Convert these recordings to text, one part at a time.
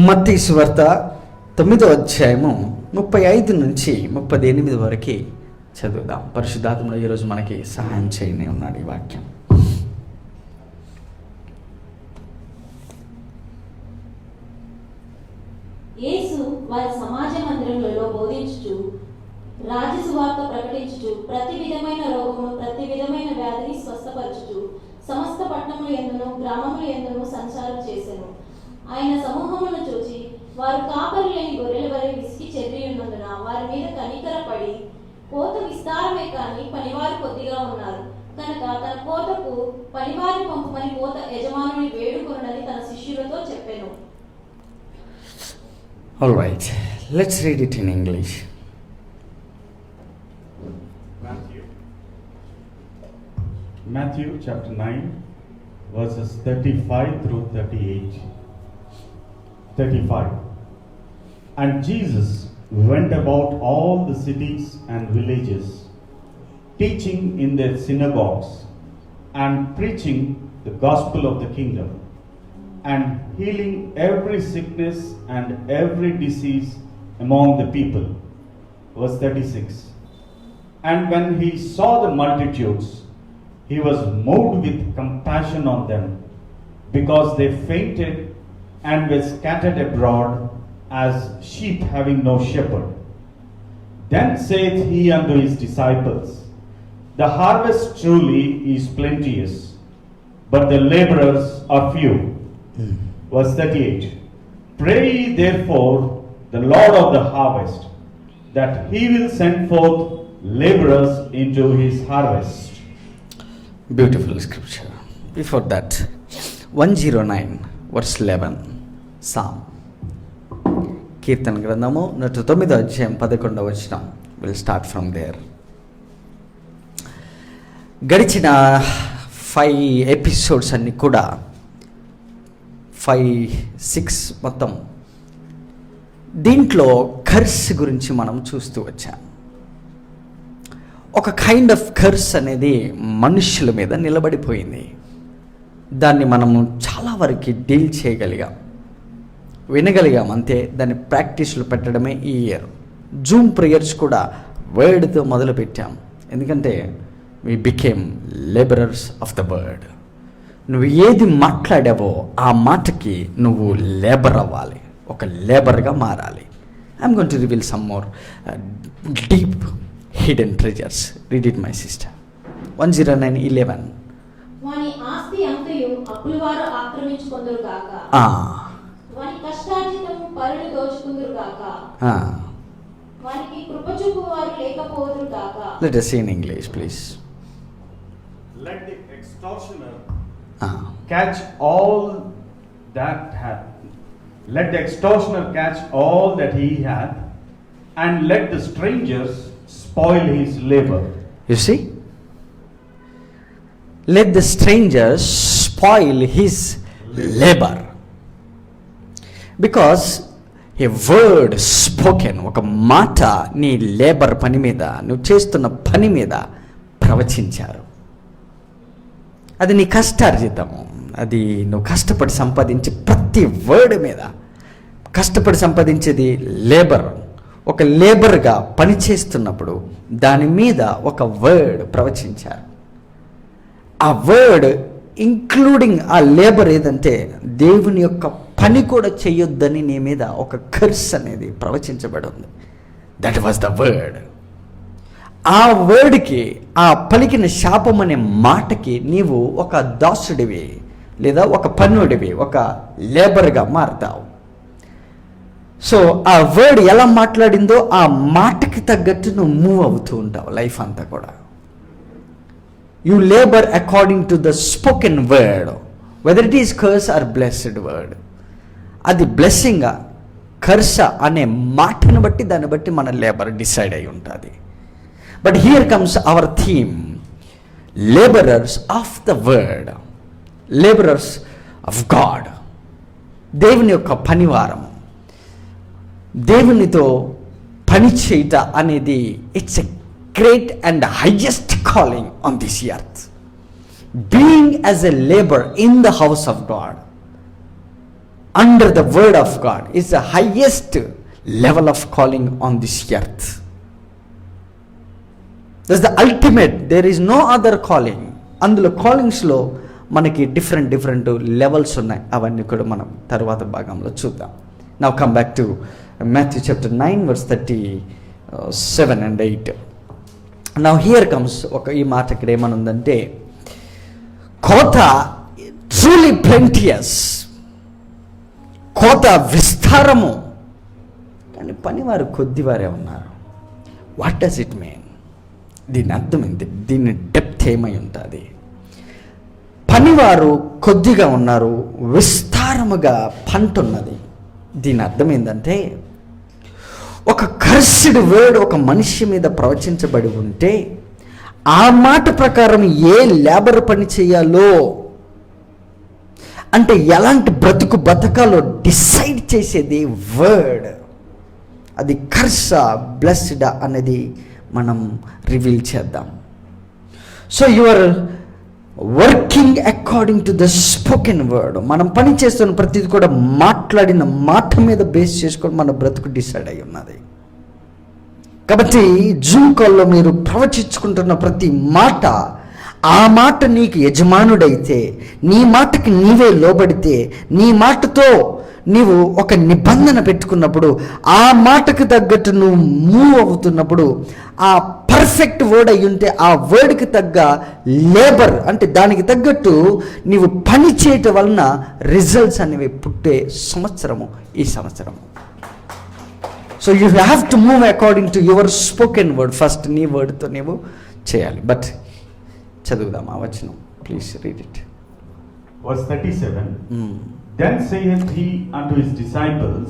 మత్తయి సువార్త 9వ అధ్యాయము 35 నుంచి 38 వరకు చదువుదాం. పరిశుద్ధాత్ముడు ఈరోజు మనకి సహాయం చేయని ఉన్నాడు ఈ వాక్యం. యేసు వారి సమాజ మందిరములలో బోధించుచు, రాజ్య సువార్త ప్రకటించుచు, ప్రతి విధమైన రోగమును ప్రతి విధమైన వ్యాధిని స్వస్థపరచుచు సమస్త పట్టణముల యందును గ్రామముల యందును సంచారం చేసెను. ఆయన సమూహములను చూచి వారు కాపరి లేని గొర్రెల వలె విసికి చెర్రి ఉన్నందున వారి మీద కనికరపడి, కోత విస్తారమే కానీ పనివారు కొద్దిగా ఉన్నారు కనుక తన కోతకు పనివారిని పంపమని కోత యజమానుని వేడుకొనునని తన శిష్యులతో చెప్పెను. All right, let's read it in English. Matthew chapter 9 verses 35 through 38. 35. And Jesus went about all the cities and villages, teaching in their synagogues and preaching the gospel of the kingdom, and healing every sickness and every disease among the people. Verse 36. And when he saw the multitudes, he was moved with compassion on them, because they fainted and were scattered abroad as sheep having no shepherd. Then saith he unto his disciples, The harvest truly is plenteous, but the laborers are few. Verse 38. Pray ye therefore the Lord of the harvest, that he will send forth laborers into his harvest. Beautiful scripture. Before that, 109 verse 11, Psalm. కీర్తన గ్రంథము 109వ అధ్యాయం 11వ వచనం. Will start from there. గడిచిన 5 episodes అన్నీ కూడా 5-6 మొత్తం దీంట్లో curse గురించి మనం చూస్తూ వచ్చాం. ఒక కైండ్ ఆఫ్ కర్స్ అనేది మనుషుల మీద నిలబడిపోయింది. దాన్ని మనము చాలా వరకు డీల్ చేయగలిగాం, వినగలిగాం అంతే. దాన్ని ప్రాక్టీస్లో పెట్టడమే ఈ ఇయర్. జూమ్ ప్రేయర్స్ కూడా వర్డ్తో మొదలుపెట్టాం, ఎందుకంటే we became labourers of the word. నువ్వు ఏది మాట్లాడావో ఆ మాటకి నువ్వు లేబర్ అవ్వాలి, ఒక లేబర్గా మారాలి. I'm going to reveal some more deep hidden treasures. Read it, my sister. 109:11. వాని ఆస్తి అంతయు అప్పుల వారు ఆక్రమించుకొందురు గాక. వాని కష్టార్జితము పరులు దోచుకుందురు గాక. వానికి కృప చూపు వారు లేకపోదురు గాక. Let us say in English, please. Let the extortioner catch all that hath. Let the extortioner catch all that he hath, and let the strangers spoil his labor. You see? Let the strangers spoil his labor. Because a word spoken, ఒక మాట నీ labour పని మీద, నువ్వు చేస్తున్న పని మీద ప్రవచించారు. అది నీ కష్టార్జితము, అది నువ్వు కష్టపడి సంపాదించే ప్రతి వర్డ్ మీద. కష్టపడి సంపాదించేది లేబర్. ఒక లేబర్గా పనిచేస్తున్నప్పుడు దాని మీద ఒక వర్డ్ ప్రవచించారు. ఆ వర్డ్ ఇంక్లూడింగ్ ఆ లేబర్ ఏదంటే దేవుని యొక్క పని కూడా చేయొద్దని నీ మీద ఒక కర్స్ అనేది ప్రవచించబడి ఉంది. That was the word. ఆ వర్డ్కి, ఆ పలికిన శాపం అనే మాటకి నీవు ఒక దాసుడివి లేదా ఒక పన్నుడివి, ఒక లేబర్గా మారుతావు. సో ఆ వర్డ్ ఎలా మాట్లాడిందో ఆ మాటకి తగ్గట్టు నువ్వు మూవ్ అవుతూ ఉంటావు లైఫ్ అంతా కూడా. You labour according to the spoken word, whether it is curse or blessed word. అది బ్లెస్సింగ్ కర్స అనే మాటను బట్టి, దాన్ని బట్టి మన లేబర్ డిసైడ్ అయి ఉంటుంది. But here comes hour theme, labourers of the word, labourers of God. దేవుని యొక్క పనివారము, దేవునితో పని చేయట అనేది it's a great and highest calling on this earth. Being as a labour in the house of God. under the word of God is the highest level of calling on this earth. That's the ultimate. There is no other calling. అందులో కాలింగ్స్లో మనకి different levels ఉన్నాయి. అవన్నీ కూడా మనం తర్వాత భాగంలో చూద్దాం. Now come back to Matthew chapter 9 verse 37 and 8. Now here comes ఈ మాట ఇక్కడ ఏమనుందంటే, కోత truly plenteous, కోత విస్తారము, కానీ పనివారు కొద్దివారే ఉన్నారు. What does it mean? దీని అర్థం ఏంటి? దీని డెప్త్ ఏమై ఉంటుంది? పనివారు కొద్దిగా ఉన్నారు, విస్తారముగా పంట ఉన్నది. దీని అర్థం ఏంటంటే, ఒక కర్స్డ్ వర్డ్ ఒక మనిషి మీద ప్రవచించబడి ఉంటే ఆ మాట ప్రకారం ఏ లేబర్ పని చేయాలో, అంటే ఎలాంటి బ్రతుకు బతకాలో డిసైడ్ చేసేది వర్డ్. అది కర్సా బ్లెస్డ్ అనేది మనం రివీల్ చేద్దాం. So your working according to the spoken word. మనం పని చేస్తున్న ప్రతిది కూడా మాట్లాడిన మాట మీద బేస్ చేసుకొని మన బ్రతుకు డిసైడ్ అయి ఉన్నది. కాబట్టి జూమ్ కాల్లో మీరు ప్రవచించుకుంటున్న ప్రతి మాట, ఆ మాట నీకు యజమానుడైతే, నీ మాటకి నీవే లోబడితే, నీ మాటతో నీవు ఒక నిబంధన పెట్టుకున్నప్పుడు, ఆ మాటకు తగ్గట్టు నువ్వు మూవ్ అవుతున్నప్పుడు, ఆ పర్ఫెక్ట్ వర్డ్ అయి ఉంటే ఆ వర్డ్కి తగ్గ లేబర్, అంటే దానికి తగ్గట్టు నీవు పని చేయటం వలన రిజల్ట్స్ అనేవి పుట్టే సంవత్సరము ఈ సంవత్సరము. So you have to move according to your spoken word. First నీ వర్డ్తో నీవు చేయాలి. బట్ చదువుదాం ఆ వచనం, please read it. Verse 37. Then saith he unto his disciples,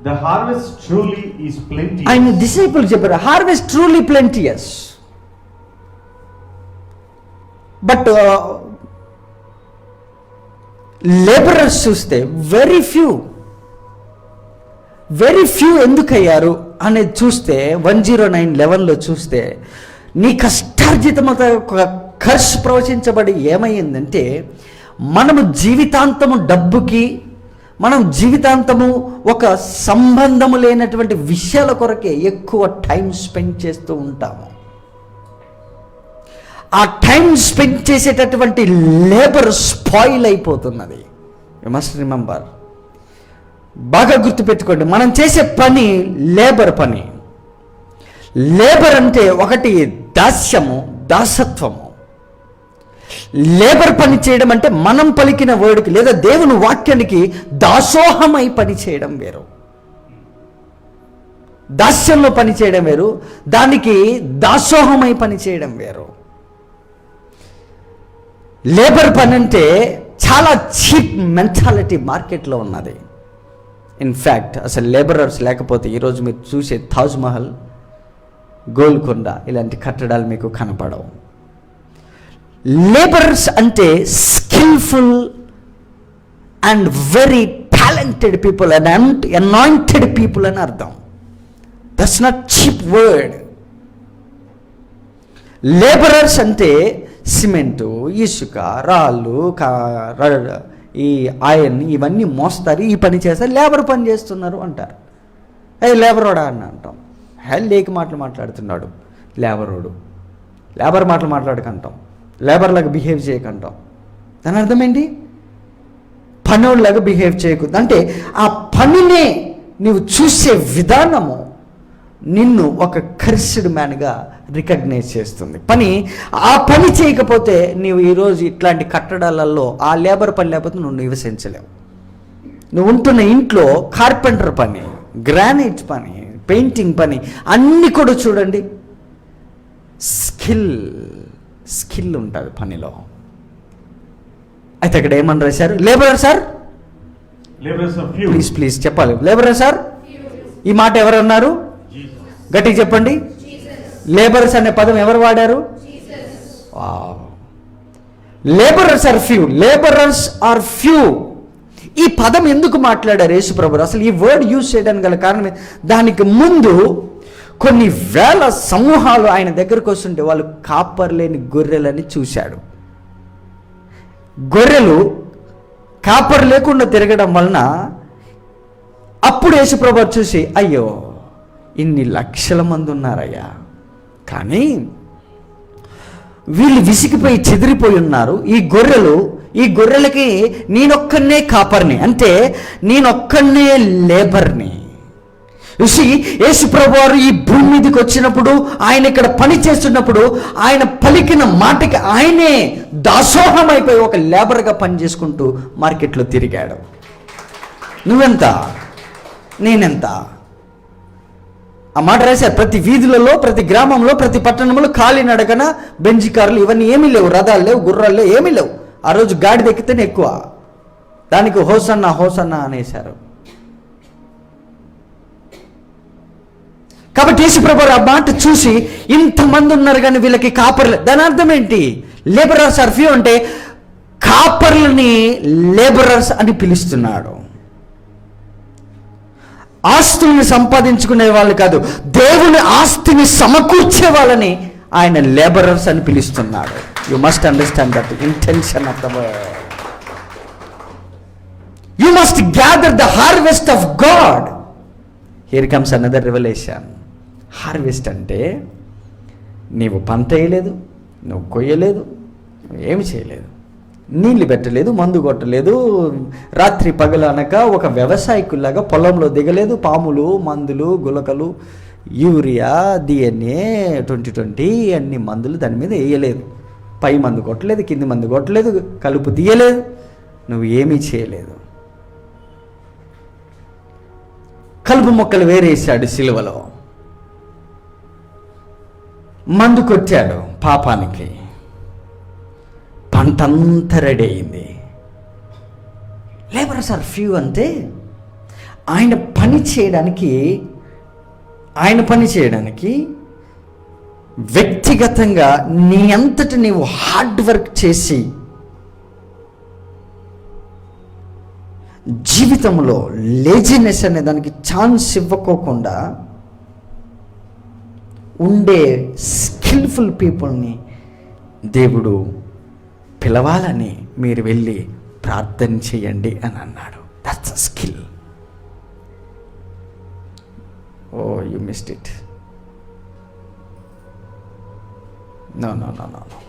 the harvest truly is plenteous. ఆయన డిసైపుల్ చెప్పారు, harvest truly plentious, but labourers చూస్తే very few ఎందుకయ్యారు అనేది చూస్తే 109:11 చూస్తే, నీ కష్టార్జితమత ఖర్చు ప్రవచించబడి ఏమైందంటే, మనము జీవితాంతము డబ్బుకి, మనం జీవితాంతము ఒక సంబంధము లేనటువంటి విషయాల కొరకే ఎక్కువ టైం స్పెండ్ చేస్తూ ఉంటాము. ఆ టైం స్పెండ్ చేసేటటువంటి లేబర్ స్పాయిల్ అయిపోతున్నది. యు మస్ట్ రిమెంబర్, బాగా గుర్తుపెట్టుకోండి, మనం చేసే పని లేబర్ పని. లేబర్ అంటే ఒకటి దాస్యము, దాసత్వము. లేబర్ పని చేయడం అంటే మనం పలికిన వర్డ్కి లేదా దేవుని వాక్యానికి దాసోహమై పని చేయడం వేరు. దాస్యంలో పని చేయడం వేరు, దానికి దాసోహమై పని చేయడం వేరు. లేబర్ పని అంటే చాలా చీప్ మెంటాలిటీ మార్కెట్లో ఉన్నది. ఇన్ఫ్యాక్ట్ అసలు లేబరర్స్ లేకపోతే ఈరోజు మీరు చూసే తాజ్ మహల్, గోల్కొండ ఇలాంటి కట్టడాలు మీకు కనపడవు. లేబరర్స్ అంటే skilful and very talented people and anointed people అని అర్థం. That's not cheap word. Labourers అంటే సిమెంటు, ఇసుక, రాళ్ళు, ఈ ఐరన్ ఇవన్నీ మోస్తారు, ఈ పని చేస్తారు, లేబర్ పని చేస్తున్నారు అంటారు. లేబరోడా అని అంటాం. లేక మాటలు మాట్లాడుతున్నాడు లేబరోడు, లేబర్ మాటలు మాట్లాడకంటాం, లేబర్లాగా బిహేవ్ చేయకంటాం. దాని అర్థం ఏంటి? పనోళ్ళలాగా బిహేవ్ చేయకూడదు. అంటే ఆ పనినే నీవు చూసే విధానము నిన్ను ఒక కర్స్డ్ మ్యాన్గా రికగ్నైజ్ చేస్తుంది. ఆ పని చేయకపోతే నీవు ఈరోజు ఇట్లాంటి కట్టడాలలో ఆ లేబర్ పని లేకపోతే నువ్వు నివసించలేవు. నువ్వు ఉంటున్న ఇంట్లో కార్పెంటర్ పని, గ్రానైట్ పని, పెయింటింగ్ పని అన్నీ కూడా చూడండి, స్కిల్ ఉంటుంది పనిలో. అయితే అక్కడ ఏమని రాశారు? లేబరర్ సార్, ప్లీజ్ చెప్పాలి. లేబరర్ సార్, ఈ మాట ఎవరు అన్నారు? గట్టిగా చెప్పండి. లేబరర్స్ అనే పదం ఎవరు వాడారు? Labourers are few. ఈ పదం ఎందుకు మాట్లాడారు యేసు ప్రభువు? అసలు ఈ వర్డ్ యూజ్ చేయడానికి గల కారణం, దానికి ముందు కొన్ని వేల సమూహాలు ఆయన దగ్గరకు వస్తుంటే వాళ్ళు కాపర్లేని గొర్రెలని చూశాడు. గొర్రెలు కాపర్ లేకుండా తిరగడం వలన అప్పుడు యేసుప్రభు చూసి, అయ్యో ఇన్ని లక్షల మంది ఉన్నారయ్యా, కానీ వీళ్ళు విసిగిపోయి చెదిరిపోయి ఉన్నారు. ఈ గొర్రెలకి నేనొక్కనే కాపర్ని, అంటే నేనొక్కనే లేబర్ని. చూసి యేసుప్రభు వారు ఈ భూమి మీదకి వచ్చినప్పుడు, ఆయన ఇక్కడ పని చేస్తున్నప్పుడు, ఆయన పలికిన మాటకి ఆయనే దాసోహం అయిపోయి ఒక లేబర్గా పని చేసుకుంటూ మార్కెట్లో తిరిగాడు. నువ్వెంత, నేనెంత? ఆ మాట రాశారు. ప్రతి వీధులలో, ప్రతి గ్రామంలో, ప్రతి పట్టణంలో కాలినడకన బెంజి కార్లు ఇవన్నీ ఏమీ లేవు, రథాలు లేవు, గుర్రాలు లేవు, ఏమీ లేవు. ఆ రోజు గాడిద ఎక్కితేనే ఎక్కువ, దానికి హోసన్నా హోసన్నా అనేశారు. కాబట్టి యేసుప్రభు ఆ మాట చూసి, ఇంతమంది ఉన్నారు కానీ వీళ్ళకి కాపర్లు, దాని అర్థం ఏంటి? లేబరర్స్ ఆర్ ఫ్యూ అంటే కాపర్లని లేబరర్స్ అని పిలుస్తున్నాడు. ఆస్తుల్ని సంపాదించుకునే వాళ్ళు కాదు, దేవుని ఆస్తిని సమకూర్చే వాళ్ళని ఆయన లేబరర్స్ అని పిలుస్తున్నాడు. You must understand that intention of the word. You must gather the harvest of God. Here comes another revolution. Harvest అంటే నీవు పంట వేయలేదు, నువ్వు కొయ్యలేదు, నువ్వు ఏమి చేయలేదు, నీళ్ళు పెట్టలేదు, మందు కొట్టలేదు, రాత్రి పగలు అనక ఒక వ్యవసాయకుల్లాగా పొలంలో దిగలేదు, పాములు, మందులు, గులకలు, యూరియా, DNA 2020 అన్ని మందులు దాని మీద వేయలేదు, పై మందు కొట్టలేదు, కింది మందు కొట్టలేదు, కలుపు తీయలేదు, నువ్వు ఏమీ చేయలేదు. కలుపు మొక్కలు వేరేసాడు సిలువలో, మందు కొట్టాడు పాపానికి, పంటంతా రెడీ అయింది. లేబరర్స్ ఆర్ ఫ్యూ అంటే ఆయన పని చేయడానికి వ్యక్తిగతంగా నీ అంతటి నీవు హార్డ్ వర్క్ చేసి జీవితంలో లేజినెస్ అనే దానికి ఛాన్స్ ఇవ్వకోకుండా ఉండే స్కిల్ఫుల్ పీపుల్ని దేవుడు పిలవాలని మీరు వెళ్ళి ప్రార్థన చేయండి అని అన్నాడు. That's a skill. Oh you missed it. No no no no no.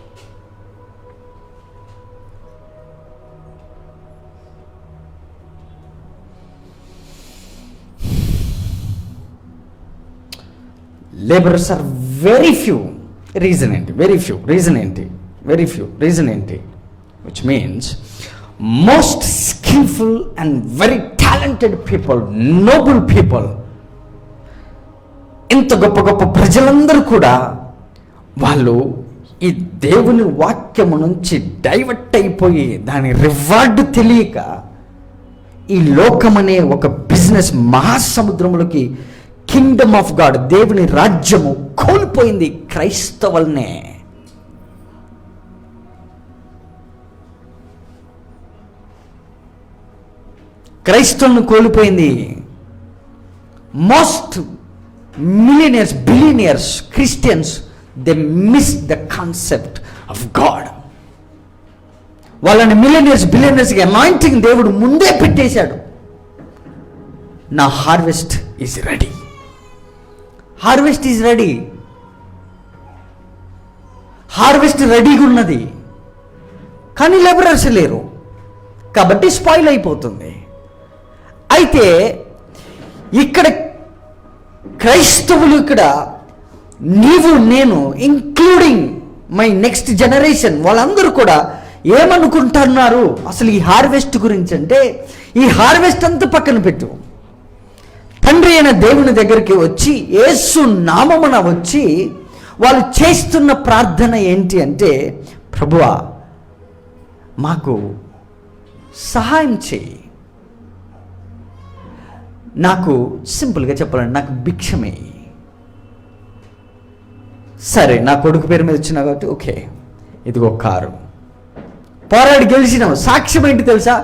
Labourers are very few. Reason ఏంటి? Very few. రీజన్ ఏంటి? Very few. రీజన్ ఏంటి? Which means most skilful and very talented people, noble people, ఇంత గొప్ప గొప్ప ప్రజలందరూ కూడా వాళ్ళు ఈ దేవుని వాక్యము నుంచి డైవర్ట్ అయిపోయి దాని రివార్డు తెలియక ఈ లోకమనే ఒక బిజినెస్ మహాసముద్రములకి, కింగ్డమ్ ఆఫ్ గాడ్, దేవుని రాజ్యము కోల్పోయింది క్రైస్తవులనే. క్రైస్తవులను కోల్పోయింది. Most millionaires, billionaires, Christians, they miss the concept of God. వాళ్ళని మిలియనర్స్, బిలియనర్స్కి అనాయింటింగ్ దేవుడు ముందే పెట్టేశాడు. నా harvest is ready. Harvest is ready. Harvest రెడీగా ఉన్నది, కానీ లేబరర్స్ లేరు, కాబట్టి స్పాయిల్ అయిపోతుంది. అయితే ఇక్కడ క్రైస్తవులు, ఇక్కడ నీవు నేను, ఇంక్లూడింగ్ మై నెక్స్ట్ జనరేషన్, వాళ్ళందరూ కూడా ఏమనుకుంటున్నారు అసలు ఈ హార్వెస్ట్ గురించి అంటే, ఈ హార్వెస్ట్ అంతా పక్కన పెట్టు. తండ్రి అయిన దేవుని దగ్గరికి వచ్చి, యేసు నామమున వచ్చి వాళ్ళు చేస్తున్న ప్రార్థన ఏంటి అంటే, ప్రభువా మాకు సహాయం చేయి, నాకు సింపుల్గా చెప్పాలంటే నాకు భిక్షమే. సరే, నా కొడుకు పేరు మీద వచ్చినా కాబట్టి ఓకే, ఇదిగో కారు, పోరాడి గెలిచినావు. సాక్ష్యం ఏంటి తెలుసా?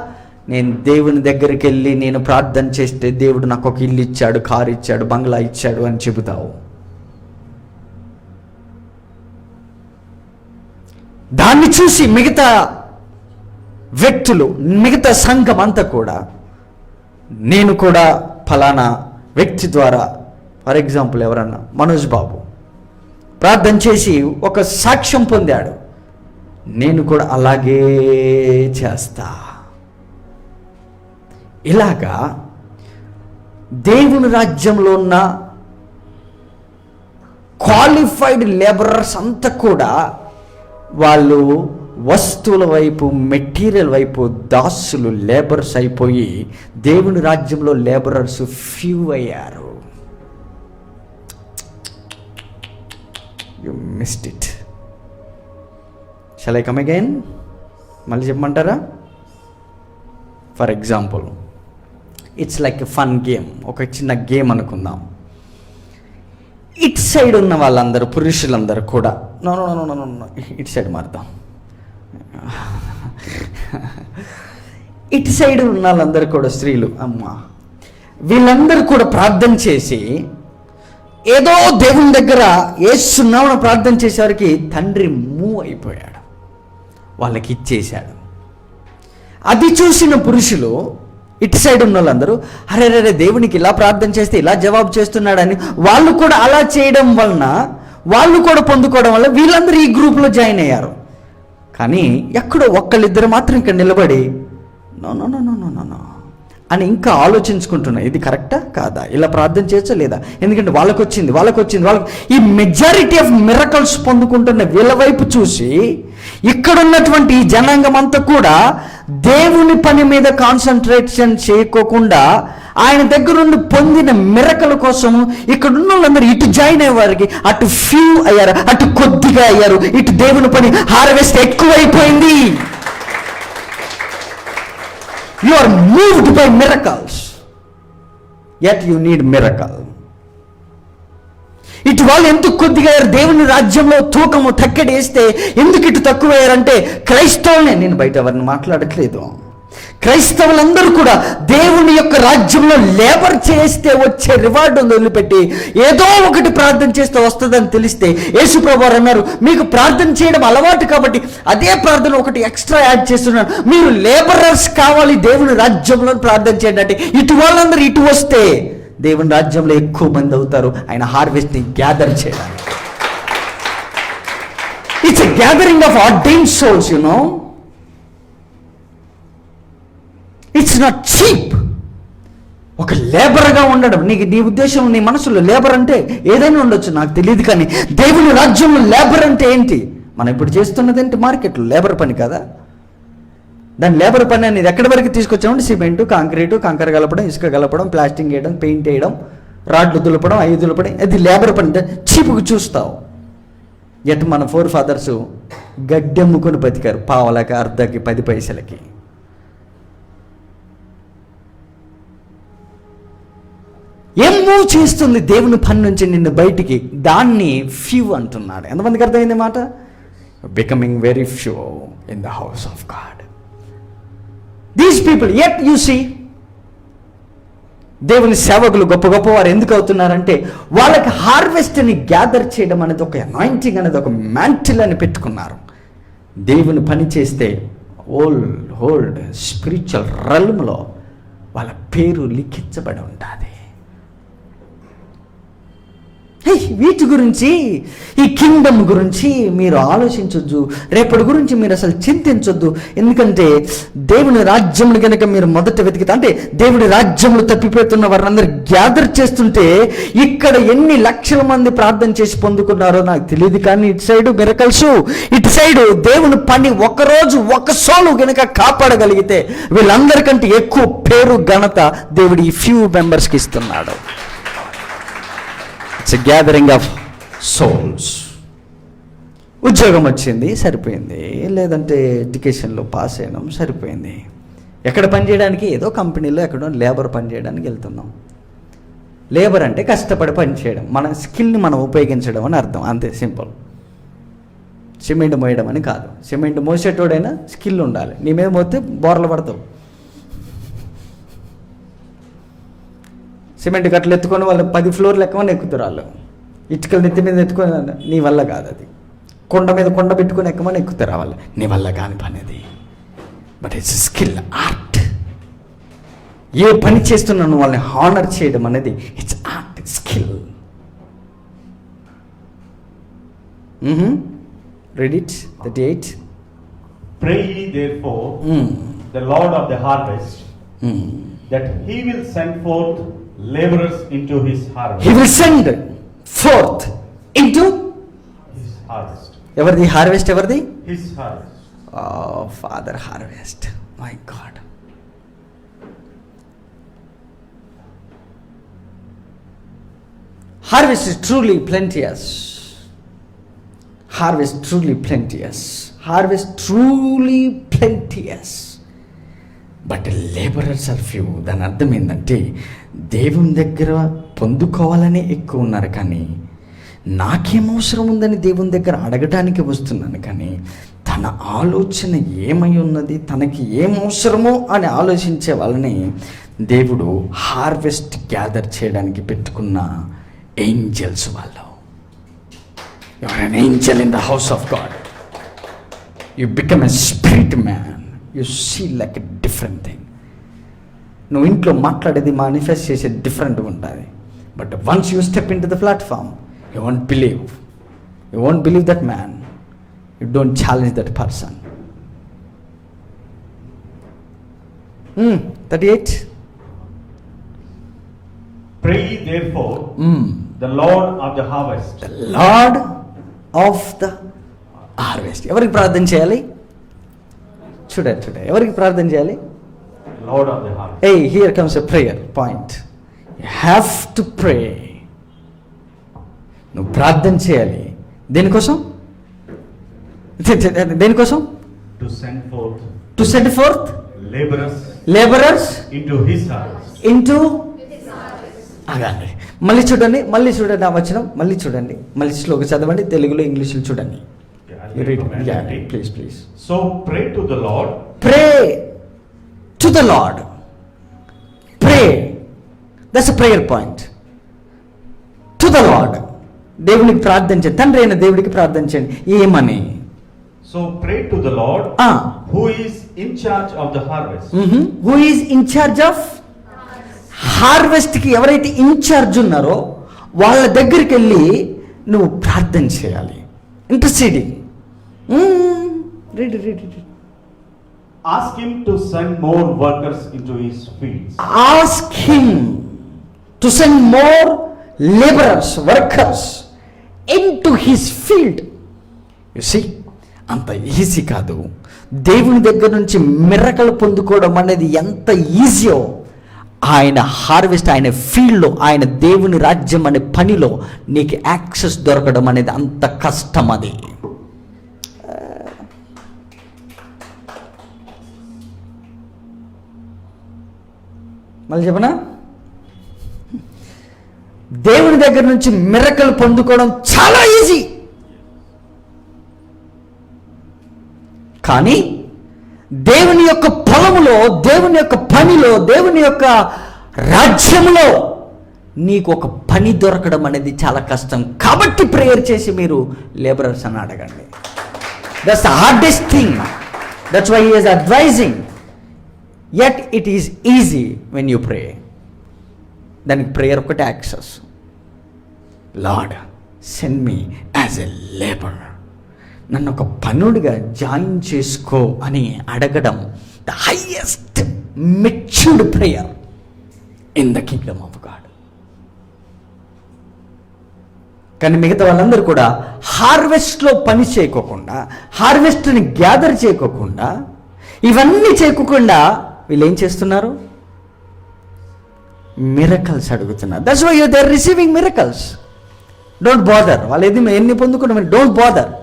నేను దేవుని దగ్గరికి వెళ్ళి నేను ప్రార్థన చేస్తే దేవుడు నాకు ఒక ఇల్లు ఇచ్చాడు, కారు ఇచ్చాడు, బంగ్లా ఇచ్చాడు అని చెబుతావు. దాన్ని చూసి మిగతా వ్యక్తులు, మిగతా సంఘం అంతా కూడా నేను కూడా ఫలానా వ్యక్తి ద్వారా, ఫర్ ఎగ్జాంపుల్ ఎవరన్నా మనోజ్ బాబు ప్రార్థన చేసి ఒక సాక్ష్యం పొందాడు, నేను కూడా అలాగే చేస్తా. ఇలాగా దేవుని రాజ్యంలో ఉన్న క్వాలిఫైడ్ లేబరర్స్ అంతా కూడా వాళ్ళు వస్తువుల వైపు, మెటీరియల్ వైపు దాసులు, లేబర్స్ అయిపోయి దేవుని రాజ్యంలో లేబరర్స్ ఫ్యూ అయ్యారు. You missed it. Shall I come again? మళ్ళీ చెప్పమంటారా? For example, it's like a fun game. ఒక చిన్న గేమ్ అనుకుందాం. ఇటు సైడ్ ఉన్న వాళ్ళందరూ, పురుషులందరూ కూడా no no no no no ఇటు సైడ్ మారుదాం. ఇటు సైడ్ ఉన్న వాళ్ళందరూ కూడా స్త్రీలు, అమ్మ, వీళ్ళందరూ కూడా ప్రార్థన చేసి ఏదో దేవుని దగ్గర ఏసునామమున ప్రార్థన చేసేవారికి తండ్రి మూవ్ అయిపోయాడు, వాళ్ళకి ఇచ్చేశాడు. అది చూసిన పురుషులు, ఇటు సైడ్ ఉన్న వాళ్ళందరూ అరే రే దేవునికి ఇలా ప్రార్థన చేస్తే ఇలా జవాబు చేస్తున్నాడని వాళ్ళు కూడా అలా చేయడం వలన, వాళ్ళు కూడా పొందుకోవడం వల్ల వీళ్ళందరూ ఈ గ్రూప్లో జాయిన్ అయ్యారు. కానీ ఎక్కడో ఒక్కళ్ళిద్దరు మాత్రం ఇక్కడ నిలబడి no no no no no no no అని ఇంకా ఆలోచించుకుంటున్నా, ఇది కరెక్టా కాదా, ఇలా ప్రార్థన చేయొచ్చా లేదా, ఎందుకంటే వాళ్ళకి వచ్చింది. ఈ మెజారిటీ ఆఫ్ మిరకల్స్ పొందుకుంటున్న వీళ్ళ వైపు చూసి ఇక్కడున్నటువంటి ఈ జనాంగం అంతా కూడా దేవుని పని మీద కాన్సన్ట్రేషన్ చేయకోకుండా ఆయన దగ్గర నుండి పొందిన మిరకల కోసం ఇక్కడ ఉన్న వాళ్ళందరూ ఇటు జాయిన్ అయ్యేవారికి అటు ఫ్యూ అయ్యారు, అటు కొద్దిగా అయ్యారు. ఇటు దేవుని పని హార్వెస్ట్ ఎక్కువైపోయింది. You are moved by miracles, yet you need miracle. ఇటు వాళ్ళు ఎందుకు కొద్దిగా అయ్యారు? దేవుని రాజ్యంలో తూకము తక్కడి వేస్తే ఎందుకు ఇటు తక్కువయ్యారంటే క్రైస్తవులనే, నేను బయట ఎవరిని మాట్లాడట్లేదు, క్రైస్తవులందరూ కూడా దేవుని యొక్క రాజ్యంలో లేబర్ చేస్తే వచ్చే రివార్డు వదిలిపెట్టి ఏదో ఒకటి ప్రార్థన చేస్తే వస్తుందని తెలిస్తే యేసుప్రభు వారు అన్నారు, మీకు ప్రార్థన చేయడం అలవాటు కాబట్టి అదే ప్రార్థన ఒకటి ఎక్స్ట్రా యాడ్ చేస్తున్నాను, మీరు లేబరర్స్ కావాలి దేవుని రాజ్యంలో ప్రార్థన చేయండి అంటే ఇటు వాళ్ళందరూ ఇటు వస్తే దేవుని రాజ్యంలో ఎక్కువ మంది అవుతారు ఆయన హార్వెస్ట్ని గ్యాదర్ చేయడానికి. It's a gathering of ordained souls, you know. It's not cheap. ఒక లేబర్గా ఉండడం, నీ ఉద్దేశం, నీ మనసులో లేబర్ అంటే ఏదైనా ఉండొచ్చు, నాకు తెలియదు, కానీ దేవుని రాజ్యంలో లేబర్ అంటే ఏంటి? మనం ఇప్పుడు చేస్తున్నది ఏంటి? మార్కెట్లో లేబర్ పని కదా. దాని లేబర్ పని అనేది ఎక్కడి వరకు తీసుకొచ్చామంటే సిమెంటు, కాంక్రీటు, కంకర కలపడం, ఇసుక కలపడం, ప్లాస్టింగ్ వేయడం, పెయింట్ వేయడం, రాడ్లు దులపడం, అవి దులపడం, అది లేబర్ పని. చీపుకు చూస్తావు. ఎట్ మన ఫోర్ ఫాదర్స్ గడ్డెమ్ముకొని బతికారు, పావలకి, అర్ధకి, 10 పైసలకి. ఏం మూవ్ చేస్తుంది దేవుని పని నుంచి నిన్ను బయటికి? దాన్ని ఫ్యూ అంటున్నాడు. ఎంతమందికి అర్థమైంది మాట? Becoming very few in the house of God. These people, yet you see, దేవుని సేవకులు గొప్ప గొప్ప వారు ఎందుకు అవుతున్నారంటే వాళ్ళకి హార్వెస్ట్ని గ్యాదర్ చేయడం అనేది ఒక అనాయింటింగ్ అనేది ఒక మ్యాంటిల్ అని పెట్టుకున్నారు. దేవుని పని చేస్తే హోల్డ్ స్పిరిచువల్ రల్మ్లో వాళ్ళ పేరు లిఖించబడి ఉంటుంది. వీటి గురించి, ఈ కింగ్డమ్ గురించి మీరు ఆలోచించొద్దు, రేపటి గురించి మీరు అసలు చింతించొద్దు. ఎందుకంటే దేవుని రాజ్యములు కనుక మీరు మొదట వెతికితే, అంటే దేవుని రాజ్యములు తప్పిపోతున్న వారందరూ గ్యాదర్ చేస్తుంటే ఇక్కడ ఎన్ని లక్షల మంది ప్రార్థన చేసి పొందుకున్నారో నాకు తెలియదు, కానీ ఇటు సైడు మిరకల్స్, ఇటు సైడు దేవుని పని ఒకరోజు ఒక సోలు కనుక కాపాడగలిగితే వీళ్ళందరికంటే ఎక్కువ పేరు, ఘనత దేవుడు ఈ ఫ్యూ మెంబర్స్కి ఇస్తున్నాడు. It's a gathering of souls. ఉద్యోగం వచ్చింది సరిపోయింది, లేదంటే ఎడ్యుకేషన్లో పాస్ అయినాం సరిపోయింది. ఎక్కడ పని చేయడానికి? ఏదో కంపెనీలో ఎక్కడో లేబర్ పని చేయడానికి వెళ్తున్నాం. లేబర్ అంటే కష్టపడి పని చేయడం, మన స్కిల్ని మనం ఉపయోగించడం అని అర్థం, అంతే, సింపుల్. సిమెంట్ మోయడం అని కాదు. సిమెంట్ మోసేటోడైనా స్కిల్ ఉండాలి. నీ మీద మోస్తే బోర్లు పడతావు. సిమెంట్ కట్టలు ఎత్తుకొని వాళ్ళు 10 ఫ్లోర్లు ఎక్కమని ఎక్కుతారు. వాళ్ళు ఇటుకలు నెత్తి మీద ఎత్తుకొని, నీ వల్ల కాదు అది. కొండ మీద కొండ పెట్టుకొని ఎక్కమని ఎక్కుతారు వాళ్ళు, నీ వల్ల కాని పని అది. But it's skill, art. ఏ పని చేస్తున్నాను వాళ్ళని హానర్ చేయడం అనేది it's art, skill. Read it, 38. Pray ye therefore the Lord of the harvest, that he will send forth laborers into his harvest. He will send forth into His harvest. ఎవరిది harvest? ఎవరిది? His harvest. Father harvest. My God. Harvest is truly plenteous. Harvest truly plenteous. Harvest truly plenteous. But labourers are few. దాని అర్థం ఏంటంటే దేవుని దగ్గర పొందుకోవాలని ఎక్కువ ఉన్నారు, కానీ నాకేం అవసరం ఉందని దేవుని దగ్గర అడగడానికి వస్తున్నాను, కానీ తన ఆలోచన ఏమై ఉన్నది, తనకి ఏం అవసరమో అని ఆలోచించే వాళ్ళని దేవుడు హార్వెస్ట్ గ్యాదర్ చేయడానికి పెట్టుకున్న ఏంజల్స్ వాళ్ళు. You are an angel in the house of God. You become a spirit man. You see like a different thing. నువ్వు ఇంట్లో మాట్లాడేది మానిఫెస్ట్ చేసేది డిఫరెంట్గా ఉంటుంది. But once you step in to the platform, you won't believe that man. You don't challenge that person. 38. Pray ye therefore the Lord of the harvest. The Lord of the harvest. ఎవరికి ప్రార్థన చేయాలి? చూడండి, ఎవరికి ప్రార్థన చేయాలి? Lord of the harvest. Hey, here comes a prayer point. You have to pray. నువ్వు ప్రార్థన చేయాలి. దేనికోసం? దేనికోసం? To send forth laborers into his harvest. ఆగండి, మళ్ళీ చూడండి ఆ వచనం మళ్ళీ చూడండి, మళ్ళీ స్లోగా చదవండి, తెలుగులో ఇంగ్లీష్లో చూడండి. Please. So pray to the Lord. Pray to the Lord. Pray. That's a prayer point. To the Lord. దేవునికి ప్రార్థించండి, తండ్రి అయిన దేవుడికి ప్రార్థించండి. ఏమని? So pray to the Lord who is in charge of the harvest. Who is in charge of హార్వెస్ట్కి ఎవరైతే incharge ఉన్నారో వాళ్ళ దగ్గరికి వెళ్ళి నువ్వు ప్రార్థన చేయాలి. Interceding. Ask him to send more workers into his fields. Ask him to send more laborers, workers into his field. You see, అంత easy కాదు. దేవుని దగ్గర నుంచి మిరకలు పొందుకోవడం అనేది ఎంత ఈజీయో, ఆయన హార్వెస్ట్, ఆయన ఫీల్డ్లో, ఆయన దేవుని రాజ్యం అనే పనిలో నీకు యాక్సెస్ దొరకడం అనేది అంత కష్టం. అది మళ్ళీ చెప్పనా? దేవుని దగ్గర నుంచి మిరకలు పొందుకోవడం చాలా ఈజీ, కానీ దేవుని యొక్క పొలములో, దేవుని యొక్క పనిలో, దేవుని యొక్క రాజ్యంలో నీకు ఒక పని దొరకడం అనేది చాలా కష్టం. కాబట్టి ప్రేయర్ చేసి మీరు లేబరర్స్ అని అడగండి. That's the hardest thing. That's why he is advising. Yet it is easy when you pray. దానికి ప్రేయర్ ఒకటే access. Lord send me as a labourer. నన్ను ఒక పనుడిగా జాయిన్ చేసుకో అని అడగడం the highest matured prayer in the kingdom of God. కానీ మిగతా వాళ్ళందరూ కూడా హార్వెస్ట్లో పని చేయకోకుండా, హార్వెస్ట్ని గ్యాదర్ చేయకోకుండా, ఇవన్నీ చేయకోకుండా వీళ్ళు ఏం చేస్తున్నారు? మిరకల్స్ అడుగుతున్నారు. That's why they are receiving miracles. Don't bother. వాళ్ళు ఎన్ని పొందుకున్న don't bother.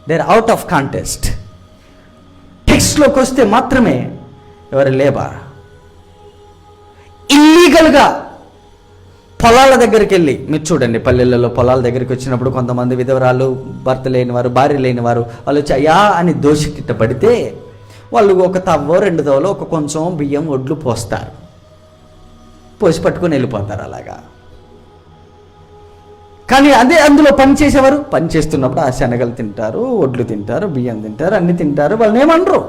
They are out of contest. టెక్స్ట్లోకి వస్తే మాత్రమే ఎవరు లేబర్. ఇల్లీగల్గా పొలాల దగ్గరికి వెళ్ళి మీరు చూడండి, పల్లెలలో పొలాల దగ్గరికి వచ్చినప్పుడు కొంతమంది విధవరాలు, భర్త లేనివారు, భార్య లేనివారు వాళ్ళు వచ్చి అయ్యా అని దోషికిట్టబడితే వాళ్ళు ఒక తవ్వో 2 తవ్వలో ఒక కొంచెం బియ్యం, ఒడ్లు పోస్తారు, పోసి పట్టుకొని వెళ్ళిపోతారు అలాగా. కానీ అదే అందులో పని చేసేవారు పని చేస్తున్నప్పుడు ఆ శనగలు తింటారు, ఒడ్లు తింటారు, బియ్యం తింటారు, అన్ని తింటారు, వాళ్ళని ఏమనరు.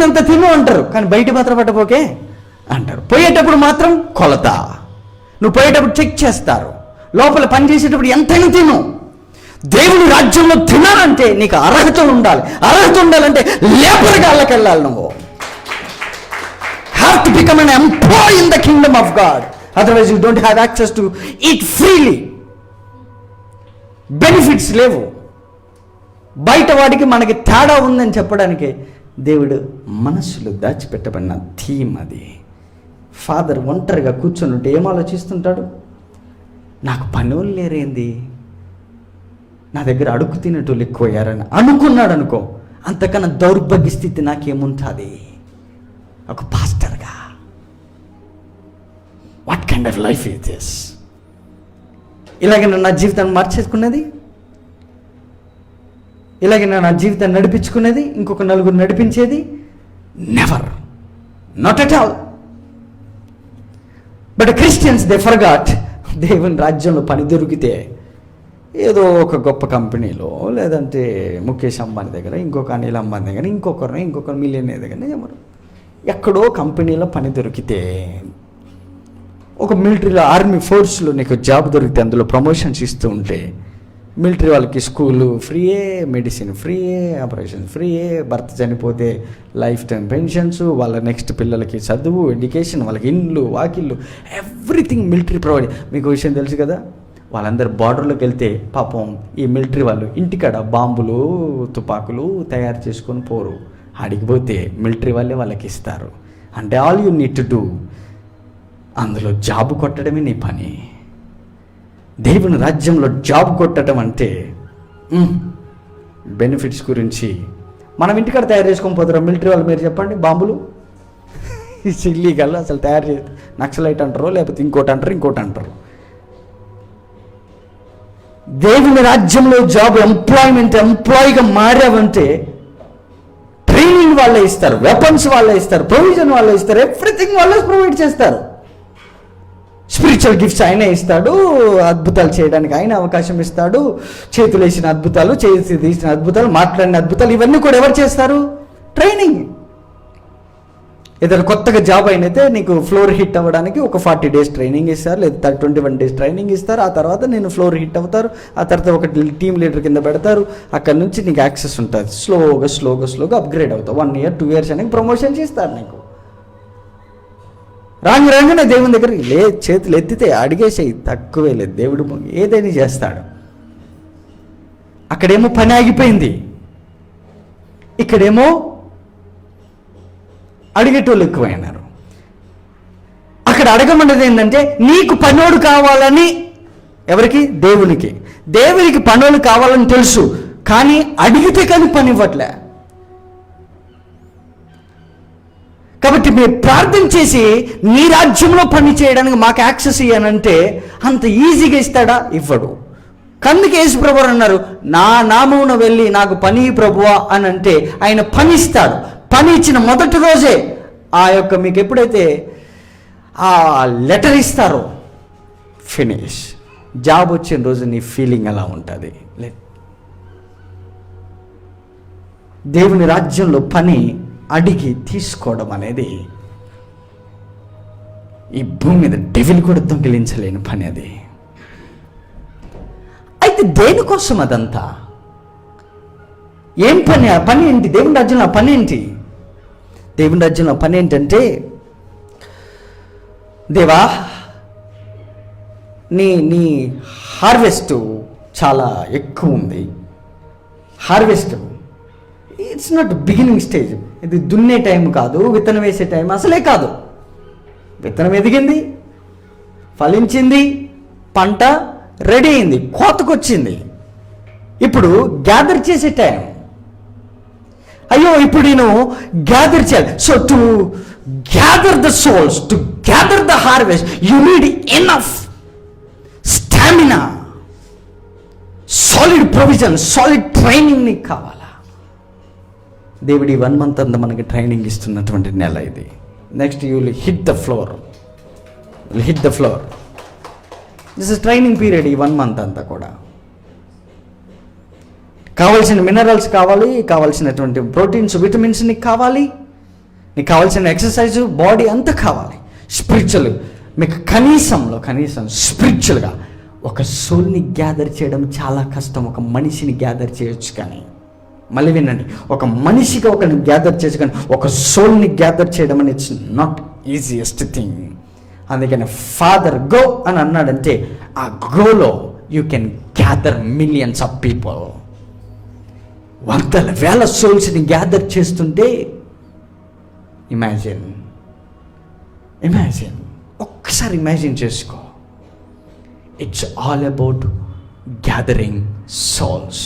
తినేదంతా తిను అంటారు, కానీ బయట మాత్రం పట్టపోకే అంటారు. పోయేటప్పుడు మాత్రం కొలత, నువ్వు పోయేటప్పుడు చెక్ చేస్తారు. లోపల పని చేసేటప్పుడు ఎంతైనా తిను. దేవుని రాజ్యంలో తినాలంటే నీకు అర్హత ఉండాలి. అర్హత ఉండాలంటే లేబర్గా వెళ్ళాలి. నువ్వు have to become an employee in the kingdom of God. Otherwise you don't have access to eat freely. Benefits లేవు. బయట వాడికి మనకి తేడా ఉందని చెప్పడానికి దేవుడు మనస్సులో దాచిపెట్టబడిన థీమ్ అది. ఫాదర్ ఒంటరిగా కూర్చొని ఉంటే ఏం ఆలోచిస్తుంటాడు? నాకు పనులు లేరేంది, నా దగ్గర అడుగు తినేటోళ్ళు ఎక్కువయ్యారని అనుకున్నాడు అనుకో. అంతకన్నా దౌర్భాగ్య స్థితి నాకేముంటుంది ఒక పాస్టర్గా? What kind of life is this? ఇలాగే నా జీవితాన్ని మార్చేసుకున్నది, ఇలాగే నా జీవితాన్ని నడిపించుకునేది, ఇంకొక నలుగురు నడిపించేది never, not at all. But Christians they forgot. దేవుని రాజ్యంలో పని దొరికితే ఏదో ఒక గొప్ప కంపెనీలో, లేదంటే ముఖేష్ అంబానీ దగ్గర, ఇంకొక అనిల్ అంబానీ దగ్గర, ఇంకొకరు మిలియనీర్ దగ్గర, ఎక్కడో కంపెనీలో పని దొరికితే, ఒక మిలిటరీలో ఆర్మీ ఫోర్స్లో నీకు జాబ్ దొరికితే అందులో ప్రమోషన్స్ ఇస్తూ ఉంటే, మిలిటరీ వాళ్ళకి స్కూలు ఫ్రీయే, మెడిసిన్ ఫ్రీయే, ఆపరేషన్ ఫ్రీయే, భర్త చనిపోతే లైఫ్ టైం పెన్షన్స్, వాళ్ళ నెక్స్ట్ పిల్లలకి చదువు, ఎడ్యుకేషన్, వాళ్ళకి ఇండ్లు వాకిళ్ళు, ఎవ్రీథింగ్ మిలిటరీ ప్రొవైడ్. మీకు విషయం తెలుసు కదా, వాళ్ళందరూ బార్డర్లోకి వెళ్తే పాపం ఈ మిలిటరీ వాళ్ళు ఇంటికాడ బాంబులు తుపాకులు తయారు చేసుకొని పోరు, అడిగిపోతే మిలిటరీ వాళ్ళే వాళ్ళకి ఇస్తారు. అంటే all you need to do, అందులో జాబ్ కొట్టడమే నీ పని. దేవుని రాజ్యంలో జాబ్ కొట్టడం అంటే బెనిఫిట్స్ గురించి మనం ఇంటికాడ తయారు చేసుకొని పోతారా మిలిటరీ వాళ్ళు? మీరు చెప్పండి. బాంబులు ఇల్లీగల్, అసలు తయారు చేసి నక్సలైట్ అంటారు, లేకపోతే ఇంకోటి అంటారు. దేవుని రాజ్యంలో జాబ్ ఎంప్లాయీగా మారావంటే ట్రైనింగ్ వాళ్ళే ఇస్తారు, వెపన్స్ వాళ్ళే ఇస్తారు, ప్రొవిజన్ వాళ్ళే ఇస్తారు, ఎవ్రీథింగ్ వాళ్ళే ప్రొవైడ్ చేస్తారు. స్పిరిచువల్ గిఫ్ట్స్ ఆయనే ఇస్తాడు, అద్భుతాలు చేయడానికి ఆయన అవకాశం ఇస్తాడు, చేతులు వేసిన అద్భుతాలు, చేతి తీసిన అద్భుతాలు, మాట్లాడిన అద్భుతాలు, ఇవన్నీ కూడా ఎవరు చేస్తారు? ట్రైనింగ్. ఏదైనా కొత్తగా జాబ్ అయినైతే నీకు ఫ్లోర్ హిట్ అవ్వడానికి ఒక 40 days ట్రైనింగ్ ఇస్తారు, లేదా 21 days ట్రైనింగ్ ఇస్తారు. ఆ తర్వాత నేను ఫ్లోర్ హిట్ అవుతారు, ఆ తర్వాత ఒక టీమ్ లీడర్ కింద పెడతారు. అక్కడ నుంచి నీకు యాక్సెస్ ఉంటుంది. స్లోగా అప్గ్రేడ్ అవుతావు. 1 year 2 years అని ప్రమోషన్స్ ఇస్తారు నీకు. రాగానే దేవుని దగ్గరికి చేతులు ఎత్తితే అడిగేసేయి, తక్కువే లేదు, దేవుడు ఏదైనా చేస్తాడు. అక్కడేమో పని ఆగిపోయింది, ఇక్కడేమో అడిగేటోళ్ళు ఎక్కువైనారు. అక్కడ అడగమన్నది ఏంటంటే నీకు పనోడు కావాలని. ఎవరికి? దేవునికి పనోడు కావాలని తెలుసు, కానీ అడిగితే కానీ పని ఇవ్వట్లే. కాబట్టి మీరు ప్రార్థన చేసి నీ రాజ్యంలో పని చేయడానికి మాకు యాక్సెస్ ఇయ్యనంటే అంత ఈజీగా ఇస్తాడా? ఇవ్వడు. అందుకే యేసు ప్రభువు అన్నారు, నా నామమున వెళ్ళి నాకు పని ప్రభువా అని అంటే ఆయన పని ఇస్తాడు. పని ఇచ్చిన మొదటి రోజే మీకు ఎప్పుడైతే ఆ లెటర్ ఇస్తారో ఫినిష్, జాబ్ వచ్చిన రోజు నీ ఫీలింగ్ ఎలా ఉంటుంది? దేవుని రాజ్యంలో పని అడిగి తీసుకోవడం అనేది ఈ భూమి మీద డెవిల్ కూడా దొంగిలించలేని పని అది. అయితే దేనికోసం అదంతా? ఏం పని? ఆ పని ఏంటి? దేవుని రాజ్యంలో పని ఏంటి? దేవుని రాజ్యంలో పని ఏంటంటే, దేవా నీ హార్వెస్ట్ చాలా ఎక్కువ ఉంది. Harvest it's not beginning stage. ఇది దున్నే టైం కాదు, విత్తనం వేసే టైం అసలే కాదు. విత్తనం ఎదిగింది, ఫలించింది, పంట రెడీ అయింది, కోతకొచ్చింది. ఇప్పుడు గ్యాదర్ చేసే టైం. అయ్యో ఇప్పుడు నేను గ్యాదర్ చేయాలి. So to gather the souls, to gather the harvest, you need enough stamina, solid provision, solid training నీకు కావాలా. దేవుడి 1 month అంతా మనకి ట్రైనింగ్ ఇస్తున్నటువంటి నెల ఇది. Next you will hit the floor. This is training period. ఈ 1 month అంతా కూడా కావాల్సిన మినరల్స్ కావాలి, కావాల్సినటువంటి ప్రోటీన్స్, విటమిన్స్ నీకు కావాలి. నీకు కావాల్సిన ఎక్సర్సైజు బాడీ అంతా కావాలి. స్పిరిచువల్ మీకు కనీసం స్పిరిచువల్గా ఒక సోల్ని గ్యాదర్ చేయడం చాలా కష్టం. ఒక మనిషిని గ్యాదర్ చేయొచ్చు, కానీ మళ్ళీ వినండి, ఒక మనిషిగా ఒకరిని గ్యాదర్ చేయొచ్చు, కానీ ఒక సోల్ని గ్యాదర్ చేయడం అనేది ఇట్స్ నాట్ ఈజియెస్ట్ థింగ్. అందుకని ఫాదర్ గో అని అన్నాడంటే ఆ గోలో you can gather millions of people. వందల వేల సోల్స్ని గ్యాదర్ చేస్తుంటే ఇమాజిన్ ఒక్కసారి ఇమాజిన్ చేసుకో. It's all about gathering souls.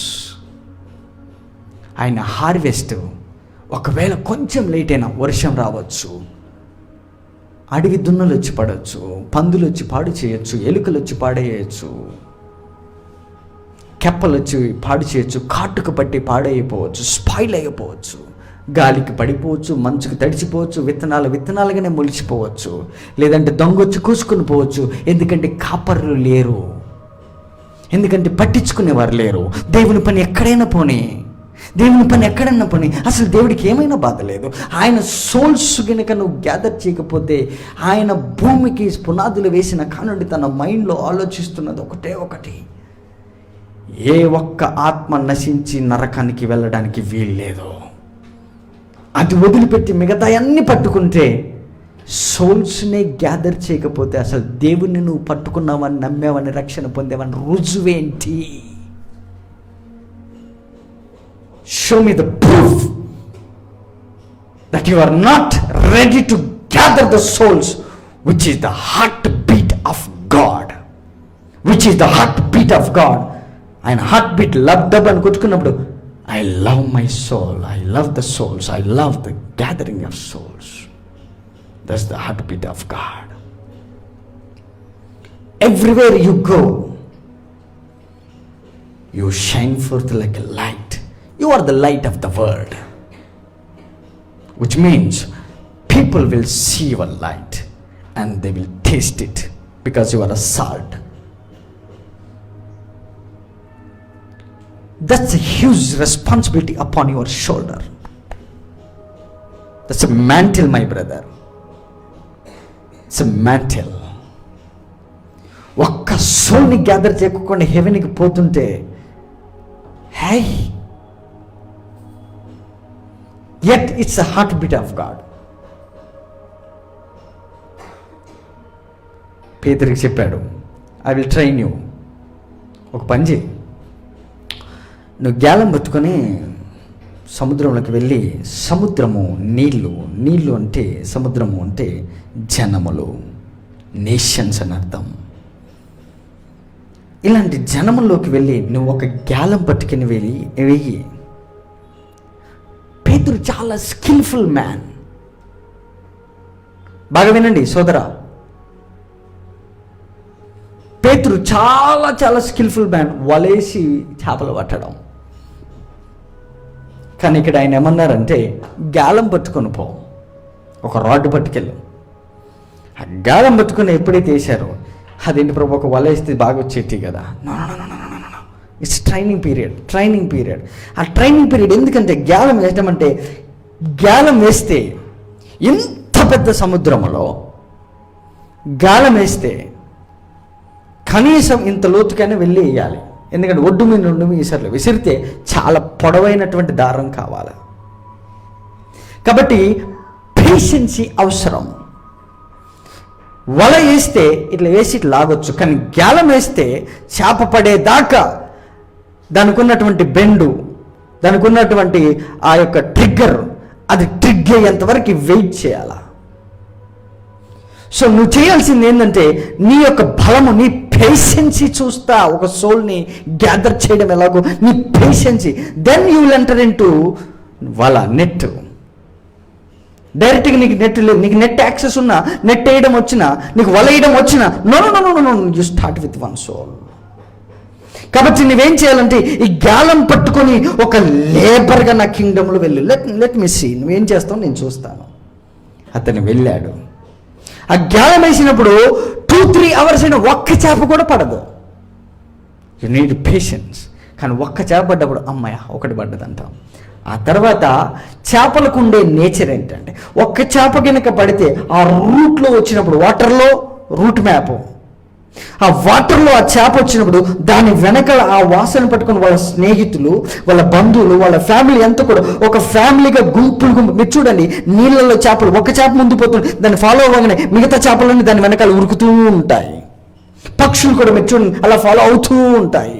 ఆయన హార్వెస్ట్ ఒకవేళ కొంచెం లేట్ అయినా వర్షం రావచ్చు, అడవి దున్నలు వచ్చి పడవచ్చు, పందులు వచ్చి పాడు చేయొచ్చు, ఎలుకలు వచ్చి పాడేయచ్చు, కెప్పలు వచ్చి పాడు చేయొచ్చు, కాటుకు పట్టి పాడైపోవచ్చు, స్పాయిల్ అయిపోవచ్చు, గాలికి పడిపోవచ్చు, మంచుకు తడిచిపోవచ్చు, విత్తనాలుగానే మొలిచిపోవచ్చు, లేదంటే దొంగొచ్చి కూసుకుని పోవచ్చు. ఎందుకంటే కాపర్లు లేరు, ఎందుకంటే పట్టించుకునేవారు లేరు. దేవుని పని ఎక్కడైనా పోనీ, అసలు దేవుడికి ఏమైనా బాధ లేదు. ఆయన సోల్స్ కనుక నువ్వు గ్యాదర్ చేయకపోతే, ఆయన భూమికి పునాదులు వేసిన కానుండి తన మైండ్లో ఆలోచిస్తున్నది ఒకటి, ఏ ఒక్క ఆత్మ నశించి నరకానికి వెళ్ళడానికి వీల్లేదు. అది వదిలిపెట్టి మిగతా అన్ని పట్టుకుంటే, సోల్స్నే గ్యాదర్ చేయకపోతే అసలు దేవుణ్ణి నువ్వు పట్టుకున్నావని, నమ్మావని, రక్షణ పొందేవని రుజువేంటి? Show me the proof that you are not ready to gather the souls, which is the heartbeat of God. ఆయన హార్ట్ బీట్ లబ్దబ్ అని కొట్టుకున్నప్పుడు, I love my soul, I love the souls, I love the gathering of souls. That's the heartbeat of God. Everywhere you go, you shine forth like a light. You are the light of the world, which means people will see your light and they will taste it because you are a salt. That's a huge responsibility upon your shoulder. That's a mantle, my brother. It's a mantle. ఒక్క సోల్ని gather చేయకుండా హెవెన్కి పోతుంటే, high, yet it's a heartbeat of God. పేతురుకి చెప్పాడు, I will train you. ఒక పని చేయి, నువ్వు గ్యాలం పట్టుకొని సముద్రంలోకి వెళ్ళి, సముద్రము నీళ్ళు అంటే, సముద్రము అంటే జనములు, నేషన్స్ అని అర్థం. ఇలాంటి జనముల్లోకి వెళ్ళి నువ్వు ఒక గ్యాలం పట్టుకుని వెయ్యి. పేతురు చాలా స్కిల్ఫుల్ మ్యాన్. బాగా వినండి సోదరా, పేతురు చాలా స్కిల్ఫుల్ మ్యాన్. వలేసి చేపలు పట్టడం. కానీ ఇక్కడ ఆయన ఏమన్నారంటే, గాలం పట్టుకొని పో, ఒక రాడ్ పట్టుకెళ్ళు. ఆ గాలం పట్టుకొని ఎప్పుడైతే వేశారో, అదేంటి ప్రభు ఒక వల వేస్తే బాగా వచ్చేటి కదా. It's training period. ఆ ట్రైనింగ్ పీరియడ్ ఎందుకంటే, గ్యాలం వేయడం అంటే, గ్యాలం వేస్తే ఇంత పెద్ద సముద్రంలో గాలం వేస్తే కనీసం ఇంత లోతుకైనా వెళ్ళి వేయాలి. ఎందుకంటే ఒడ్డు మీద విసిరితే చాలా పొడవైనటువంటి దారం కావాలి. కాబట్టి పేషెన్సీ అవసరం. వల వేస్తే ఇట్లా వేసి ఇట్లా లాగొచ్చు, కానీ గ్యాలం వేస్తే చేప పడేదాకా దానికి ఉన్నటువంటి బెండు, దానికి ఉన్నటువంటి ఆ యొక్క ట్రిగ్గర్, అది ట్రిగ్ అయ్యేంతవరకు వెయిట్ చేయాల. సో నువ్వు చేయాల్సింది ఏంటంటే, నీ యొక్క బలము, నీ పేషెన్సీ చూస్తా ఒక సోల్ని గ్యాదర్ చేయడం ఎలాగో, నీ పేషెన్సీ. Then you will enter into వల, నెట్. డైరెక్ట్గా నీకు నెట్ లేదు, నీకు నెట్ యాక్సెస్ ఉన్నా, నెట్ వేయడం వచ్చినా, నీకు వల వేయడం వచ్చినా, no, you start with one soul. కాబట్టి నువ్వేం చేయాలంటే, ఈ గ్యాలం పట్టుకొని ఒక లేబర్గా నా కింగ్డమ్లో వెళ్ళు. లెట్ మీ సీ, నువ్వేం చేస్తావు నేను చూస్తాను. అతను వెళ్ళాడు. ఆ గ్యాలం వేసినప్పుడు 2-3 hours అయినా ఒక్క చేప కూడా పడదు. You need patience. కానీ ఒక్క చేప పడ్డప్పుడు అమ్మాయ ఒకటి పడ్డదంటాం. ఆ తర్వాత చేపలకు ఉండే నేచర్ ఏంటంటే, ఒక్క చేప కనుక పడితే ఆ రూట్లో వచ్చినప్పుడు, వాటర్లో రూట్ మ్యాప్, ఆ వాటర్లో ఆ చేప వచ్చినప్పుడు దాని వెనకాల ఆ వాసన పట్టుకుని వాళ్ళ స్నేహితులు, వాళ్ళ బంధువులు, వాళ్ళ ఫ్యామిలీ అంతా కూడా ఒక ఫ్యామిలీగా గుంపులు. మీరు చూడండి, నీళ్ళలో చేపలు, ఒక చేప ముందు పోతుంది, దాన్ని ఫాలో అవ్వగానే మిగతా చేపలన్నీ దాని వెనకాల ఉరుకుతూ ఉంటాయి. పక్షులు కూడా మీరు చూడండి అలా ఫాలో అవుతూ ఉంటాయి.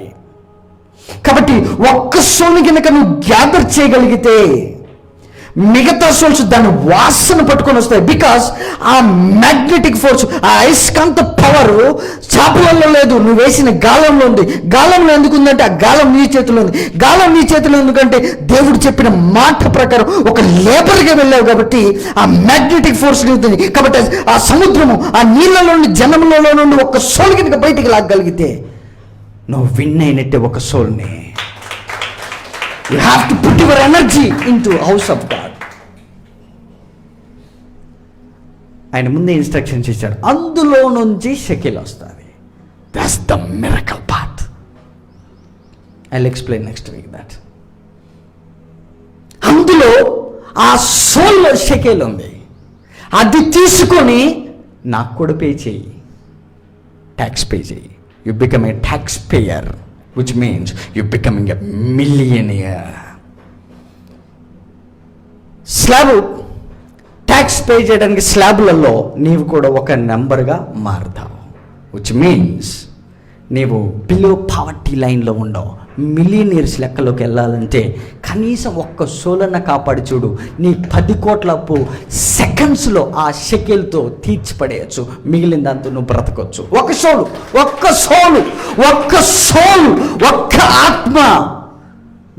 కాబట్టి ఒక్క సోల్ని కనుక నువ్వు గ్యాదర్ చేయగలిగితే మిగతా సోల్స్ దాని వాసన పట్టుకొని వస్తాయి. బికాస్ ఆ మ్యాగ్నెటిక్ ఫోర్స్, ఆ అయస్కాంత పవర్ చేపలలో లేదు, నువ్వు వేసిన గాలంలో ఉంది. గాలంలో ఎందుకు ఉందంటే ఆ గాలం నీ చేతిలో ఉంది. గాలం నీ చేతిలో ఎందుకంటే దేవుడు చెప్పిన మాట ప్రకారం ఒక లేబర్గా వెళ్ళావు కాబట్టి ఆ మ్యాగ్నెటిక్ ఫోర్స్ ఉంది. కాబట్టి ఆ సముద్రము, ఆ నీళ్ళలో నుండి, జనములలో నుండి ఒక్క సోల్ కనుక బయటికి లాగగలిగితే నువ్వు విన్ అయినట్టే ఒక సోల్ని. You have to put your energy into house of God. ఆయన ముందే ఇన్స్ట్రక్షన్స్ ఇచ్చాడు, అందులో నుంచి షెకెల్ వస్తుంది. That's the miracle part. I will explain next week that. అందులో ఆ సోల్లో షెకెల్ ఉంది. అది తీసుకొని నాకు కూడా పే చేయి, ట్యాక్స్ పే చేయి. You become a taxpayer, which means you're becoming a millionaire. Slab tax pay చేయడానికి స్లాబ్లలో నీవు కూడా ఒక నెంబర్గా మారుతావు, విచ్ మీన్స్ నీవు బిలో పావర్టీ లైన్లో ఉండవు. మిలియనీర్స్ లెక్కలోకి వెళ్ళాలంటే కనీసం ఒక్క సోలన్న కాపాడి చూడు, నీ 10 కోట్ల అప్పు సెకండ్స్లో ఆ షెకెల్తో తీర్చిపడేయచ్చు. మిగిలిన దాంతో నువ్వు బ్రతకొచ్చు. ఒక్క సోలు, ఒక్క సోలు, ఒక్క సోలు, ఒక్క ఆత్మ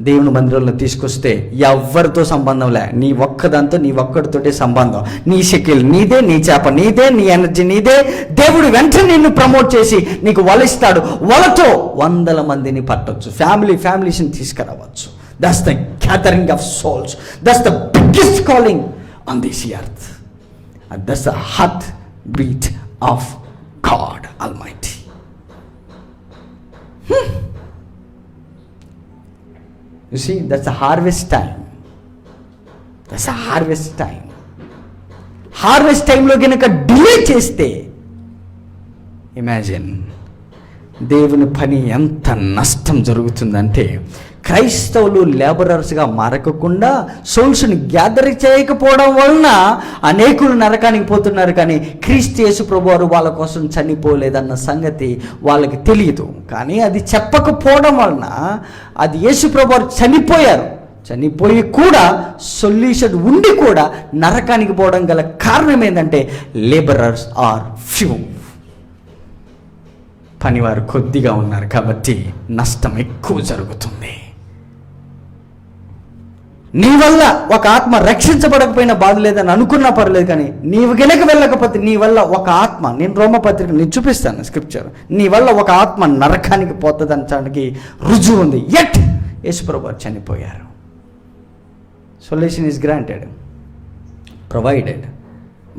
దేవుని మందిరంలో తీసుకొస్తే ఎవరితో సంబంధం లే, నీ ఒక్కదాంతో, నీ ఒక్కడితోటే సంబంధం. నీ షెకెల్ నీదే, నీ చేప నీదే, నీ ఎనర్జీ నీదే. దేవుడు వెంటనే నిన్ను ప్రమోట్ చేసి నీకు వలిస్తాడు. వలతో 100 మందిని పట్టొచ్చు, ఫ్యామిలీస్ని తీసుకురావచ్చు. That's the gathering of souls. That's the biggest calling on this earth. That's the heart beat of God almighty. You see, that's a harvest time. That's a harvest time. Harvest టైంలో కనుక delay చేస్తే imagine దేవుని పని ఎంత నష్టం జరుగుతుందంటే, క్రైస్తవులు లేబరర్స్గా మారకుండా సోల్స్ని గ్యాదర్ చేయకపోవడం వలన అనేకులు నరకానికి పోతున్నారు. కానీ క్రీస్తు యేసు ప్రభువారు వాళ్ళ కోసం చనిపోలేదన్న సంగతి వాళ్ళకి తెలియదు. కానీ అది చెప్పకపోవడం వలన, అది యేసు ప్రభువారు చనిపోయి కూడా సొల్యూషన్ ఉండి కూడా నరకానికి పోవడం గల కారణం ఏంటంటే లేబరర్స్ ఆర్ ఫ్యూ, పనివారు కొద్దిగా ఉన్నారు కాబట్టి నష్టం ఎక్కువ జరుగుతుంది. నీ వల్ల ఒక ఆత్మ రక్షించబడకపోయినా బాధ లేదని అనుకున్నా పర్లేదు, కానీ నీవు గెలక వెళ్ళకపోతే నీ వల్ల ఒక ఆత్మ, నేను రోమపత్రిక నేను చూపిస్తాను స్క్రిప్చర్, నీ వల్ల ఒక ఆత్మ నరకానికి పోతుంది అనడానికి రుజువు ఉంది. యట్ యేసుప్రభు చనిపోయారు. Solution is granted, provided,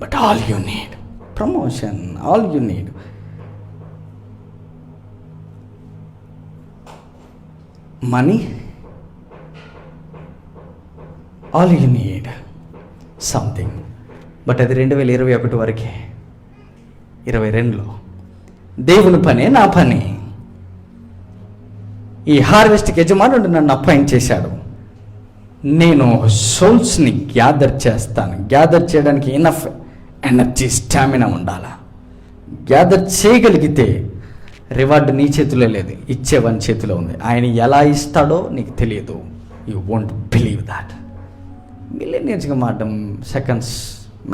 but all you need promotion, all you need money, all you need something. But అది 2021 వరకే. 22లో దేవుని పనే నా పని. ఈ హార్వెస్ట్కి యజమానుడు నన్ను అపాయింట్ చేశాడు. నేను సోల్స్ని గ్యాదర్ చేస్తాను. గ్యాదర్ చేయడానికి ఇనఫ్ ఎనర్జీ, స్టామినా ఉండాలా. గ్యాదర్ చేయగలిగితే రివార్డ్ నీ చేతిలో లేదు, ఇచ్చేవని చేతిలో ఉంది. ఆయన ఎలా ఇస్తాడో నీకు తెలియదు. You won't believe that. మిలియనీర్స్గా మారడం సెకండ్స్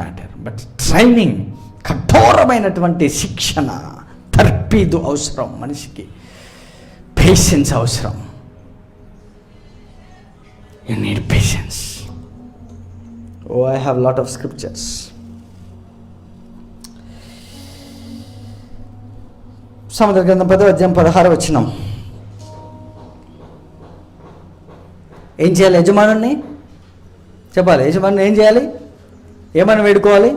మ్యాటర్, బట్ ట్రైనింగ్, కఠోరమైనటువంటి శిక్షణ, తర్పీదు అవసరం. మనిషికి పేషెన్స్ అవసరం. You need patience. Oh I have lot of scriptures. సామెతల గ్రంథం 10వ అధ్యాయం 16వ వచనం. ఏం చేయాలి? యజమానుని చెప్పాలి. యజమానుని ఏం చేయాలి? ఏమని వేడుకోవాలి?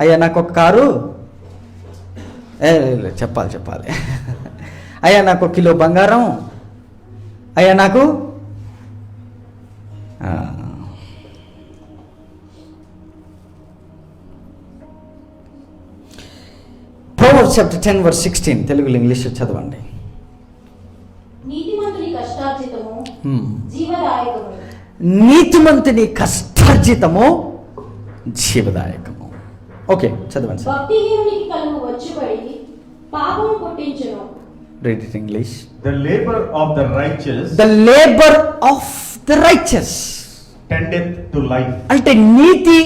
అయ్యా నాకు ఒక కారు, చెప్పాలి. అయ్యా నాకు 1 కిలో బంగారం, అయ్యా నాకు Proverbs chapter 10 verse 16, తెలుగులో ఇంగ్లీష్ చదవండి. నీతిమంతుని కష్టార్జితము జీవదాయకము. నీతిమంతుని కష్టార్జితము జీవదాయకము. ఓకే, చదవండి సార్. భక్తిహీనునికి కలుగు వచ్చుబడి పాపము పుట్టించును. Read it in English. The labor of the righteous tendeth to life. అంటే నీతి,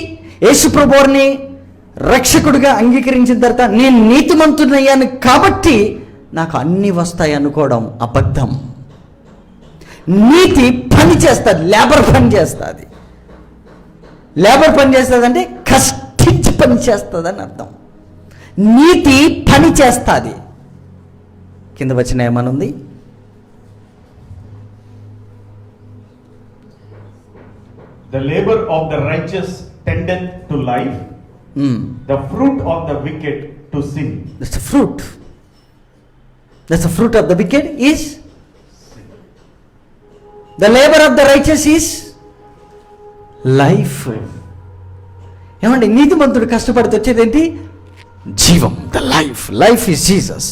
యేసుప్రభువుని రక్షకుడిగా అంగీకరించిన తర్వాత నేను నీతిమంతునయ్యాను కాబట్టి నాకు అన్నీ వస్తాయి అనుకోవడం అబద్ధం. నీతి పని చేస్తుంది, లేబర్ పని చేస్తుంది. లేబర్ పని చేస్తుంది అంటే కష్టించి పని చేస్తుంది అని అర్థం. నీతి పని చేస్తుంది. కింద వచ్చిన ఏమనుంది? The labor of the righteous tendeth to life. The fruit of the wicked to sin. That's the fruit. That's the fruit of the wicked is sin. The labor of the righteous is life. ఏమండి, నీతిమంతుడు కష్టపడితే వచ్చేది ఏంటి? జీవం. The life is Jesus.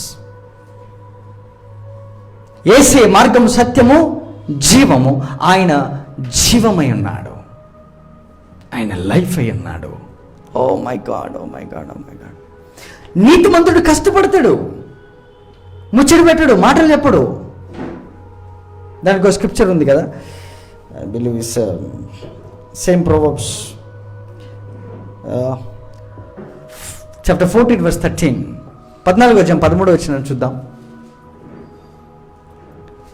యేసే మార్గం, సత్యము, జీవము. ఆయన జీవమై ఉన్నాడు, ఆయన లైఫ్ అయి ఉన్నాడు. Oh my God. నీతిమంతుడు కష్టపడతాడు, ముచ్చడి పెట్టాడు, మాటలు చెప్పడు. దానికి ఒక స్క్రిప్చర్ ఉంది కదా, I believe is same Proverbs chapter 14 verse 13. 14వ అధ్యాయం 13వ వచనం చూద్దాం.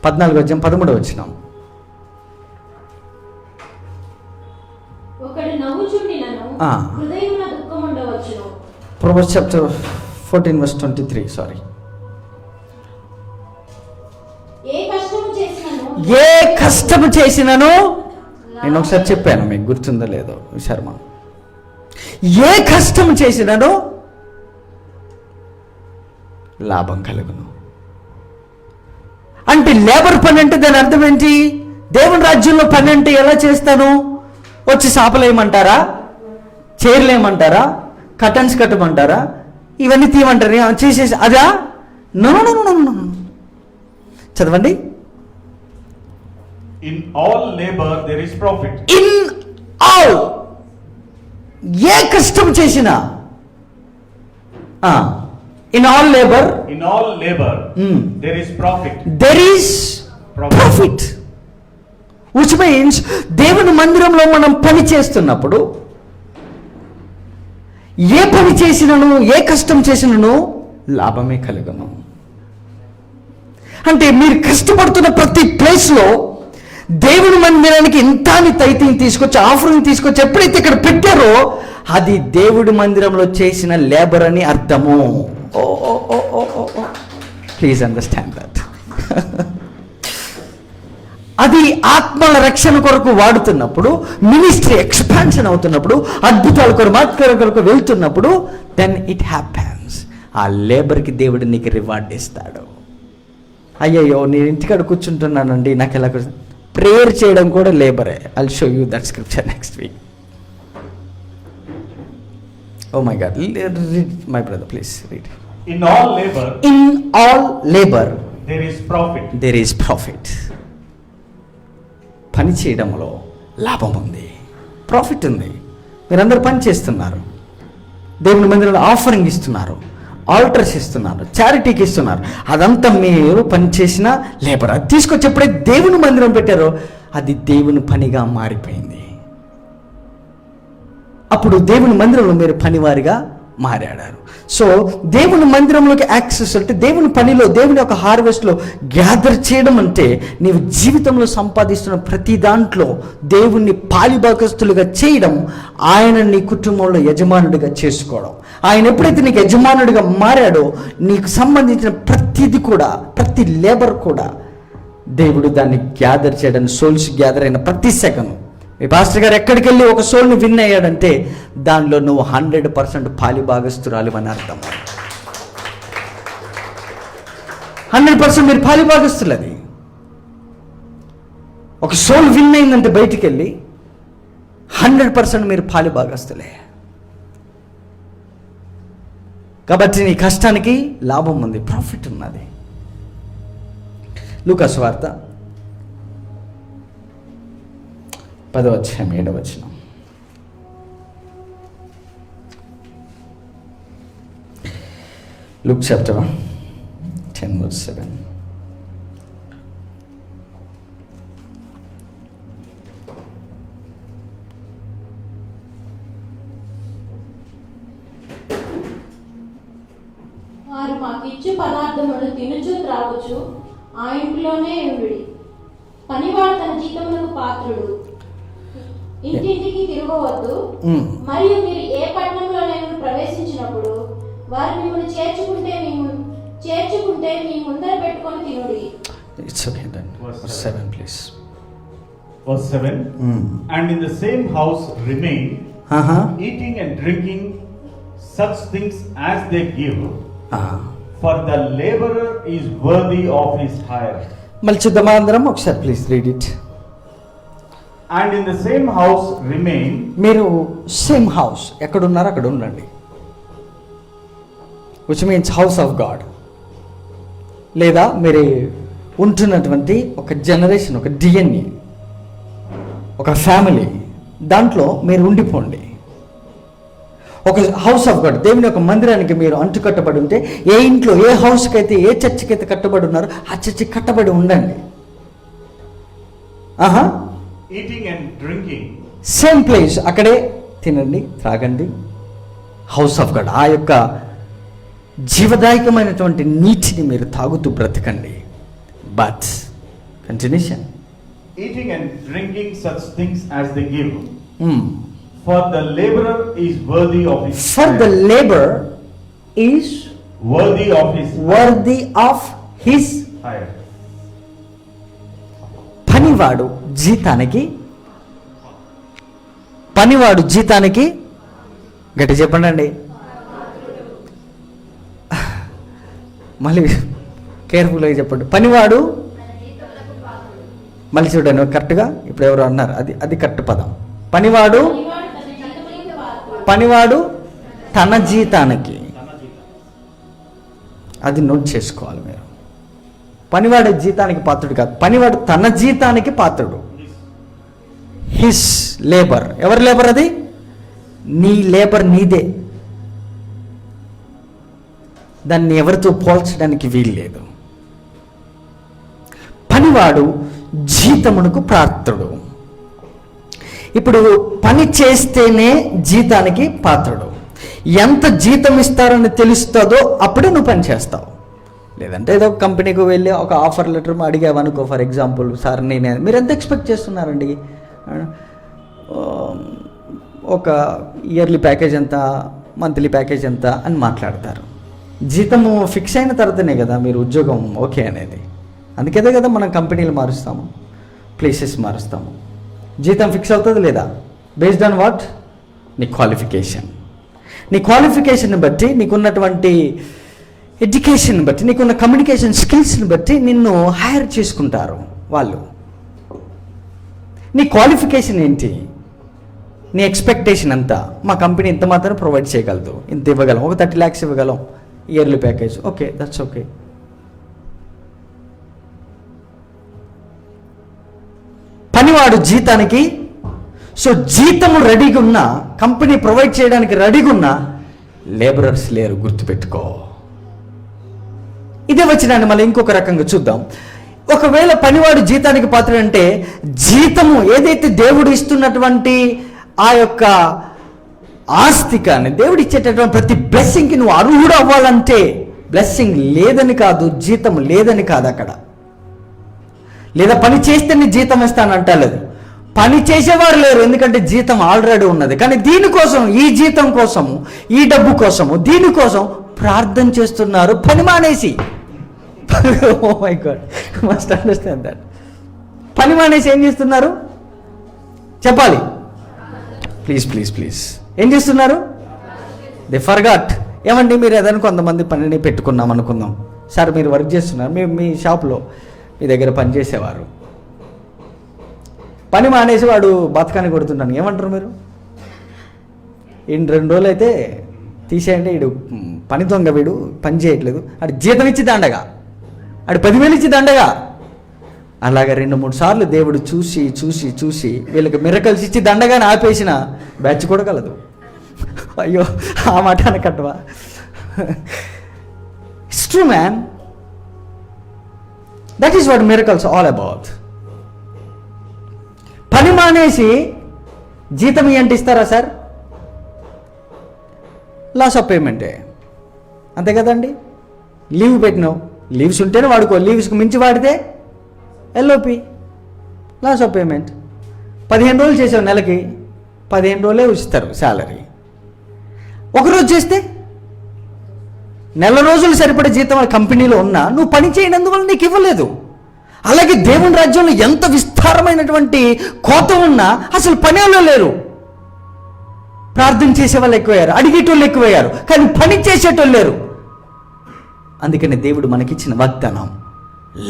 14వ అధ్యాయం 13వ వచనం. ఒకడు నవ్వుచుండినను హృదయమున దుఃఖముండవచ్చును. Proverbs chapter 14 verse 23. సారీ. ఏ కష్టము చేసినను, నేను ఒకసారి చెప్పాను, మీకు గుర్తుందో లేదో శర్మ, ఏ కష్టం చేసినను లాభం కలుగును. అంటే లేబర్ పని అంటే దాని అర్థం ఏంటి? దేవుని రాజ్యంలో పని అంటే ఎలా చేస్తాను? వచ్చి సాపలేయమంటారా, చైర్లేయమంటారా, కటన్స్ కట్టమంటారా, ఇవన్నీ తీయమంటారు, చేసేసి అదా? నో. చదవండి. In all labor there is profit. In all, ఏ కష్టం చేసినా, in all labor there is profit. There is profit. Which means దేవుని మందిరంలో మనం పని చేస్తున్నప్పుడు ఏ పని చేసినను, ఏ కష్టం చేసినను లాభమే కలుగును. అంటే మీరు కష్టపడుతున్న ప్రతి ప్లేస్లో దేవుని మందిరానికి ఇంత తైతిని తీసుకొచ్చి, ఆఫరింగ్ తీసుకొచ్చి ఎప్పుడైతే ఇక్కడ పెట్టారో అది దేవుడి మందిరంలో చేసిన లేబర్ అని అర్థము. Please understand that. అది ఆత్మల రక్షణ కొరకు వాడుతున్నప్పుడు, మినిస్ట్రీ ఎక్స్పాన్షన్ అవుతున్నప్పుడు, అద్భుతాల కొరకు వెళ్తున్నప్పుడు, దెన్ ఇట్ హ్యాపెన్స్. ఆ లేబర్కి దేవుడు నీకు రివార్డ్ ఇస్తాడు. అయ్యయ్యో నేను ఇంటికాడ కూర్చుంటున్నానండి, నాకు ఎలా ప్రేయర్ చేయడం కూడా లేబరే. I'll show you that scripture next week. Oh my God, my brother please read. In all labor there is profit. పని చేయడంలో లాభం ఉంది, ప్రాఫిట్ ఉంది. మీరందరూ పని చేస్తున్నారు, దేవుని మందిరంలో ఆఫరింగ్ ఇస్తున్నారు, ఆల్టర్స్ ఇస్తున్నారు, చారిటీకి ఇస్తున్నారు. అదంతా మీరు పని చేసిన లేబర్. అది తీసుకొచ్చి ఎప్పుడైతే దేవుని మందిరం పెట్టారో అది దేవుని పనిగా మారిపోయింది. అప్పుడు దేవుని మందిరంలో మీరు పనివారిగా మారాడారు. సో దేవుని మందిరంలోకి యాక్సెస్ అంటే దేవుని పనిలో, దేవుని యొక్క హార్వెస్ట్లో గ్యాదర్ చేయడం అంటే నీవు జీవితంలో సంపాదిస్తున్న ప్రతి దాంట్లో దేవుణ్ణి పాలిభాగస్తులుగా చేయడం, ఆయన నీ కుటుంబంలో యజమానుడిగా చేసుకోవడం. ఆయన ఎప్పుడైతే నీకు యజమానుడిగా మారాడో నీకు సంబంధించిన ప్రతిది కూడా, ప్రతి లేబర్ కూడా దేవుడు దాన్ని గ్యాదర్ చేయడానికి, సోల్స్ గ్యాదర్ అయిన ప్రతి సెకండ్. మీ పాస్టర్ గారు ఎక్కడికి వెళ్ళి ఒక సోల్ని విన్ అయ్యాడంటే దానిలో నువ్వు 100% పాలిభాగస్తురాలు అని అర్థం. 100% మీరు పాలిభాగస్తులు. అది ఒక సోల్ విన్ అయిందంటే బయటికి వెళ్ళి 100% మీరు పాలిభాగస్తులే. కాబట్టి నీ కష్టానికి లాభం ఉంది, ప్రాఫిట్ ఉన్నది. లూకా సువార్త 10:7. Luke chapter 10:7. వారు మాకిచ్చు పదార్థములు తినుచు త్రాగుచు ఆ ఇంట్లోనే ఉండుడి. పనివాడు తన జీతములకు పాత్రుడు. ఇంటింటికి తిరగవద్దు. మరియు మీరు ఏ పట్టణంలోనైనా ప్రవేశించినప్పుడు వారు మిమ్మల్ని చేర్చుకుంటే మీ ముందర పెట్టుకొని తినుడి. It's okay then. Verse 7 please. Verse 7. And in the same house remain, eating and drinking such things as they give, for the laborer is worthy of his hire. మళ్ళీ చూద్దామా అందరం ఒకసారి, please read it. And in the same house remain. మీరు same house ఎక్కడున్నారో అక్కడ ఉండండి, which means house of God. లేదా మీరు ఉంటున్నటువంటి ఒక జనరేషన్, ఒక డిఎన్ఏ, ఒక ఫ్యామిలీ, దాంట్లో మీరు ఉండిపోండి. ఒక హౌస్ ఆఫ్ గాడ్, దేవుని యొక్క మందిరానికి మీరు అంటుకట్టబడి ఉంటే, ఏ ఇంట్లో ఏ హౌస్కి అయితే ఏ చర్చికి అయితే కట్టబడి ఉన్నారో ఆ చర్చికి కట్టబడి ఉండండి. Eating and drinking same place, అక్కడే తినండి, త్రాగండి. హౌస్ ఆఫ్ గాడ్, ఆ యొక్క జీవదాయకమైనటువంటి నీటిని మీరు తాగుతూ బ్రతకండి. But continuation, eating and drinking such things as they give, for the laborer is worthy of his hire. For the laborer is worthy of his hire. పనివాడు జీతానికి గట్టి చెప్పండి. మళ్ళీ కేర్ఫుల్గా చెప్పండి. పనివాడు, మళ్ళీ చూడండి కరెక్ట్గా, ఇప్పుడు ఎవరు అన్నారు, అది కరెక్ట్ పదం. పనివాడు తన జీతానికి, అది నోట్ చేసుకోవాలి మీరు. పనివాడు జీతానికి పాత్రుడు కాదు, పనివాడు తన జీతానికి పాత్రుడు. హిస్ లేబర్, ఎవరి లేబర్ అది? నీ లేబర్, నీదే. దాన్ని ఎవరితో పోల్చడానికి వీలు లేదు. పనివాడు జీతమునకు పాత్రుడు. ఇప్పుడు పని చేస్తేనే జీతానికి పాత్రుడు. ఎంత జీతం ఇస్తారని తెలుస్తుందో అప్పుడే నువ్వు పని చేస్తావు. లేదంటే ఏదో కంపెనీకి వెళ్ళి ఒక ఆఫర్ లెటర్ అడిగావు అనుకో, ఫర్ ఎగ్జాంపుల్, సార్ మీరు ఎంత ఎక్స్పెక్ట్ చేస్తున్నారండి, ఒక ఇయర్లీ ప్యాకేజ్ ఎంత, మంత్లీ ప్యాకేజ్ ఎంత అని మాట్లాడతారు. జీతము ఫిక్స్ అయిన తర్వాతనే కదా మీరు ఉద్యోగం ఓకే అనేది. అందుకేదే కదా మనం కంపెనీలు మారుస్తాము, ప్లేసెస్ మారుస్తాము. జీతం ఫిక్స్ అవుతుంది లేదా? Based on what? నీ క్వాలిఫికేషన్ బట్టి, నీకున్నటువంటి ఎడ్యుకేషన్ బట్టి, నీకున్న కమ్యూనికేషన్ స్కిల్స్ని బట్టి నిన్ను హైర్ చేసుకుంటారు వాళ్ళు. నీ క్వాలిఫికేషన్ ఏంటి, నీ ఎక్స్పెక్టేషన్ ఎంత? మా కంపెనీ ఇంత మాత్రం ప్రొవైడ్ చేయగలదు, ఇంత ఇవ్వగలం, ఒక 30 lakhs ఇవ్వగలం yearly package, okay, that's okay. పనివాడు జీతానికి, సో జీతము రెడీగా ఉన్నా, కంపెనీ ప్రొవైడ్ చేయడానికి రెడీగా ఉన్నా లేబరర్స్ లేరు, గుర్తుపెట్టుకో. ఇదే వచ్చినాన్ని మళ్ళీ ఇంకొక రకంగా చూద్దాం. ఒకవేళ పనివాడు జీతానికి పాత్ర అంటే, జీతము ఏదైతే దేవుడు ఇస్తున్నటువంటి ఆ యొక్క ఆస్తి కానీ, దేవుడు ఇచ్చేటటువంటి ప్రతి బ్లెస్సింగ్కి నువ్వు అర్హుడు అవ్వాలంటే, బ్లెస్సింగ్ లేదని కాదు, జీతం లేదని కాదు అక్కడ. లేదా పని చేస్తే నీ జీతం ఇస్తానంటలేదు, పని చేసేవారు లేరు, ఎందుకంటే జీతం ఆల్రెడీ ఉన్నది. కానీ దీనికోసం, ఈ జీతం కోసము, ఈ డబ్బు కోసము, దీనికోసం ప్రార్థన చేస్తున్నారు పని మానేసి. Oh my God, must understand that. పని మానేసి ఏం చేస్తున్నారు చెప్పాలి, ప్లీజ్. ఏం చేస్తున్నారు? They forgot. ఏమండి, మీరు ఏదైనా కొంతమంది పనిని పెట్టుకున్నాం అనుకుందాం, సార్ మీరు వర్క్ చేస్తున్నారు, మేము మీ షాప్లో మీ దగ్గర పని చేసేవారు, పని మానేసి వాడు బతకాన్ని కొడుతున్నాను, ఏమంటారు మీరు? ఈయన 2 రోజులు అయితే తీసేయండి, వీడు పని దొంగ, వీడు పని చేయట్లేదు, ఆడు జీతం ఇచ్చి దండగా, ఆడు 10,000 ఇచ్చి దండగా. అలాగా 2-3 సార్లు దేవుడు చూసి చూసి చూసి వీళ్ళకి మిరకల్స్ ఇచ్చి దండగానే ఆపేసిన బ్యాచ్ కూడా కలదు. అయ్యో ఆ మాట అనకట్టవా? It's true man. That is what miracles all about. పని మానేసి జీతం ఇవ్వండి ఇస్తారా సార్? లాస్ ఆఫ్ పేమెంటే, అంతే కదండి. లీవ్ పెట్టినావు, లీవ్స్ ఉంటేనే వాడుకో, లీవ్స్కి మించి వాడితే ఎల్ఓపి, లాస్ ఆఫ్ పేమెంట్. 15 రోజులు చేసావు, నెలకి 15 రోజులే ఇస్తారు శాలరీ. ఒకరోజు చేస్తే నెల రోజులు సరిపడే జీతం ఆ కంపెనీలో ఉన్నా నువ్వు పని చేయనందువల్ల నీకు ఇవ్వలేదు. అలాగే దేవుని రాజ్యంలో ఎంత విస్తారమైనటువంటి కోత ఉన్నా అసలు పనేలో లేరు. ప్రార్థన చేసేవాళ్ళు ఎక్కువయ్యారు, అడిగేటోళ్ళు ఎక్కువయ్యారు, కానీ పని చేసేటోళ్ళు లేరు. అందుకని దేవుడు మనకిచ్చిన వాగ్దానం,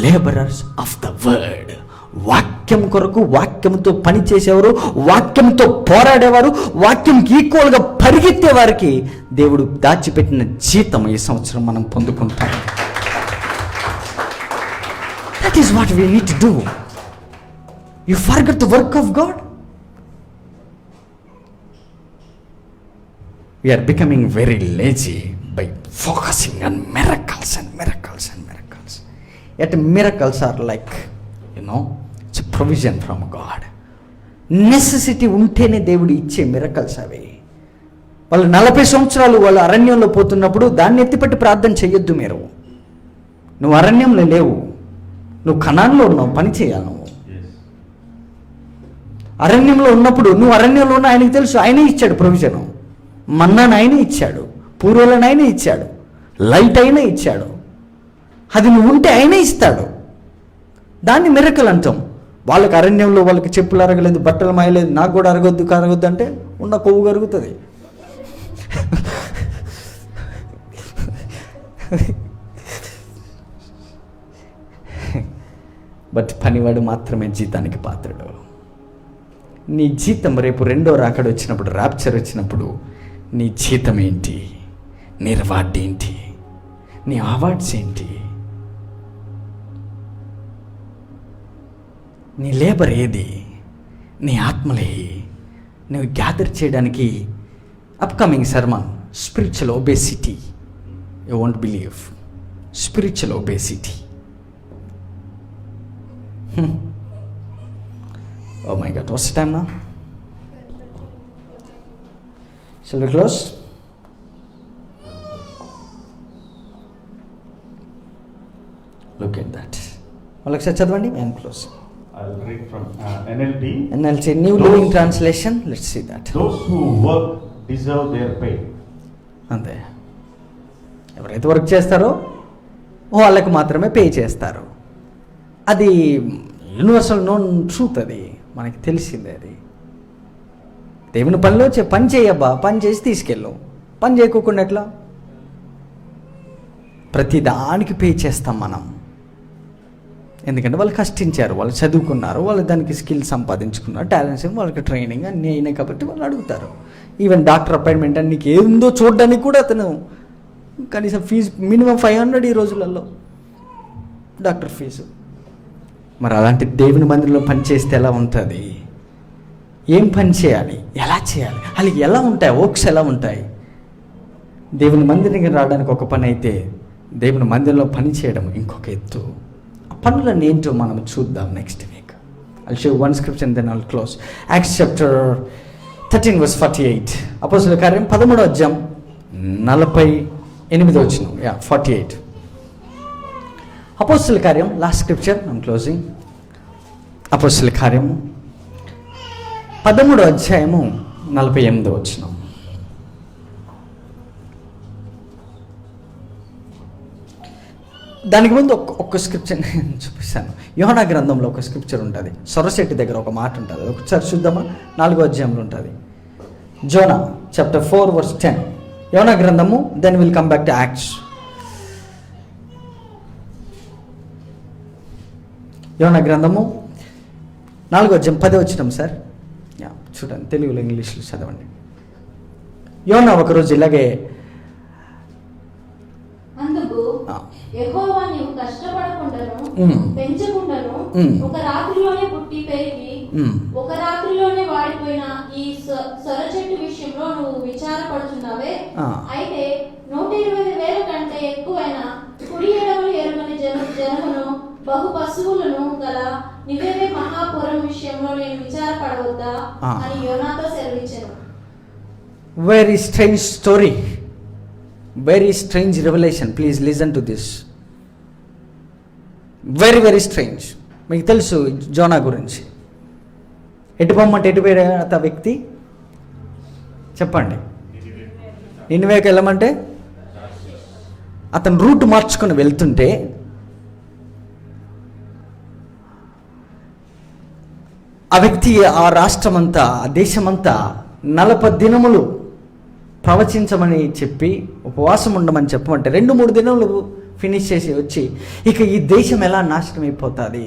లేబరర్స్ ఆఫ్ ద వర్డ్. వాక్యం కొరకు, వాక్యంతో పని చేసేవారు, వాక్యంతో పోరాడేవారు, వాక్యంకి ఈక్వల్గా పరిగెత్తే వారికి దేవుడు దాచిపెట్టిన జీతం ఈ సంవత్సరం మనం పొందుకుంటాం. That is what we need to do. You forget the work of God. We are becoming very lazy by focusing on miracles and miracles and miracles. Yet miracles are like, it's a provision from God. Necessity ఉంటేనే దేవుడు ఇచ్చే miracles అవి. వాళ్ళు 40 సంవత్సరాలు వాళ్ళు అరణ్యంలో పోతున్నప్పుడు దాన్ని ఎత్తిపట్టి ప్రార్థన చెయ్యొద్దు. నువ్వు అరణ్యంలో లేవు, నువ్వు కనాన్లో ఉన్నావు, పని చేయాలి. నువ్వు అరణ్యంలో ఉన్నప్పుడు నువ్వు అరణ్యంలో ఉన్న ఆయనకి తెలుసు, ఆయనే ఇచ్చాడు ప్రొవిజను. మన్నాను ఆయనే ఇచ్చాడు, పూర్వలను ఆయనే ఇచ్చాడు, లైట్ అయినా ఇచ్చాడు. అది నువ్వు ఉంటే ఆయనే ఇస్తాడు. దాన్ని మిరకల్ అంటాం. వాళ్ళకి అరణ్యంలో వాళ్ళకి చెప్పులు అరగలేదు, బట్టలు మాయలేదు, నాకు కూడా అరగొద్దు అంటే ఉన్న కొవ్వు కరుగుతుంది. బట్ పనివాడు మాత్రమే జీతానికి పాత్రుడు. నీ జీతం రేపు 2వ రాకడ వచ్చినప్పుడు, ర్యాప్చర్ వచ్చినప్పుడు నీ జీతం ఏంటి, నీ రివార్డ్ ఏంటి, నీ అవార్డ్స్ ఏంటి, నీ లేబర్ ఏది, నీ ఆత్మలే నువ్వు గ్యాదర్ చేయడానికి. Upcoming sermon, spiritual obesity. You won't believe, spiritual obesity. Oh my God, what's the time now? Shall we close? Look at that. Alexa, చదవండి and close. I'll read from NLT. NLT, New Living Translation. Let's see that. Those who work deserve their pay. అంతే. ఎవరైతే work చేస్తారో వాళ్ళకి మాత్రమే pay చేస్తారు. అది universal known truth, అది మనకి తెలిసిందే. అది దేవుని పనిలో పని చేయబ్బా, పని చేసి తీసుకెళ్ళు, పని చేయకోకుండా ఎట్లా? ప్రతి దానికి పే చేస్తాం మనం. ఎందుకంటే వాళ్ళు కష్టించారు, వాళ్ళు చదువుకున్నారు, వాళ్ళు దానికి స్కిల్ సంపాదించుకున్నారు, టాలెంట్స్ వాళ్ళకి ట్రైనింగ్ అన్నీ అయినాయి కాబట్టి వాళ్ళు అడుగుతారు. ఈవెన్ డాక్టర్ అపాయింట్మెంట్ అని నీకు ఏందో చూడడానికి కూడా అతను కనీసం ఫీజు మినిమం 500 ఈ రోజులలో డాక్టర్ ఫీజు. మరి అలాంటి దేవుని మందిరంలో పని చేస్తే ఎలా ఉంటుంది? ఏం పని చేయాలి, ఎలా చేయాలి, అలా ఎలా ఉంటాయి, వర్క్స్ ఎలా ఉంటాయి? దేవుని మందిరానికి రావడానికి ఒక పని అయితే దేవుని మందిరంలో పని చేయడం ఇంకొక ఎత్తు. ఆ పనులన్నీ ఏంటో మనం చూద్దాం next week. I'll show one scripture and then I'll close. Acts chapter 13 verse 48. అపోస్తలుల కార్యం 13వ అధ్యాయం 48వ వచనం. 48. అపోస్తలుల కార్యం, లాస్ట్ స్క్రిప్చర్, ఐమ్ క్లోజింగ్. అపోస్తలుల కార్యం 13వ అధ్యాయము 48వ వచనం. దానికి ముందు ఒక్క స్క్రిప్చర్ నేను చూపిస్తాను. యోహానా గ్రంథంలో ఒక స్క్రిప్చర్ ఉంటుంది, సొరసెట్టి దగ్గర ఒక మాట ఉంటుంది, ఒకసారి చూద్దామా? 4వ అధ్యాయంలో ఉంటుంది. Jonah chapter 4 verse 10. యోనా గ్రంథము, then will come back to Acts. యోనా గ్రంథము 4:10 సార్. చూడండి, తెలుగులో ఇంగ్లీష్లో చదవండి. యోనా ఒకరోజు ఇలాగే అందుకు యెహోవా నీవు కష్టపడకుండాను పెంచకుండాను ఒక రాత్రిలోనే పుట్టి పెరిగి ఒక రాత్రిలోనే వాడిపోయిన ఈ సొర చెట్టు విషయంలో నువ్వు విచారపడుచున్నావే. అయితే 120,000 కంటే ఎక్కువైన కుడి ఎడమలు ఎరుగని జనమును బహు పశువులను గల నినెవె మహాపురం విషయంలో నేను విచారపడవద్దా అని యోనాతో సెలవిచ్చెను. Very strange story, very strange revolution. Please listen to this. Very very strange. మీకు తెలుసు జోనా గురించి. ఎటు పొమ్మంటే ఎటు పోయాడు ఆ వ్యక్తి చెప్పండి. నినివేకి వెళ్ళమంటే అతను రూట్ మార్చుకొని వెళ్తుంటే ఆ వ్యక్తి ఆ రాష్ట్రమంతా, ఆ దేశమంతా 40 దినములు ప్రవచించమని చెప్పి ఉపవాసం ఉండమని చెప్పమంటే 2-3 దినములు ఫినిష్ చేసి వచ్చి ఇక ఈ దేశం ఎలా నాశనం అయిపోతుంది,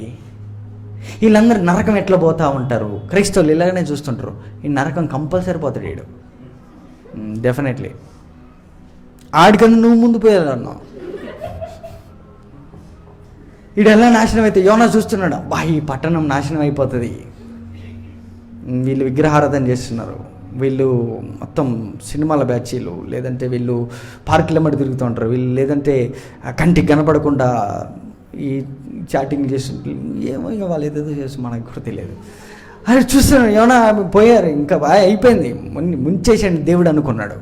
వీళ్ళందరూ నరకం ఎట్లా పోతూ ఉంటారు, క్రైస్తవులు ఇలాగనే చూస్తుంటారు, ఈ నరకం కంపల్సరీ పోతాడు వీడు డెఫినెట్లీ. ఆడికన్నా నువ్వు ముందు పోయాలన్నావు, వీడు ఎలా నాశనం అయితే యోనా చూస్తున్నాడు, బా ఈ పట్టణం నాశనం అయిపోతుంది, వీళ్ళు విగ్రహారాధన చేస్తున్నారు, వీళ్ళు మొత్తం సినిమాల బ్యాచీలు, లేదంటే వీళ్ళు పార్కుల మధ్య తిరుగుతూ ఉంటారు, వీళ్ళు లేదంటే కంటికి కనపడకుండా ఈ చాటింగ్ చేస్తుంటారు, ఏమో ఇక వాళ్ళు ఏదేదో చేస్తూ మనకు గుర్తు లేదు. అది చూస్తున్నాడు యోనా పోయారు, ఇంకా అయిపోయింది, ముంచేసాడు దేవుడు అనుకున్నాడు.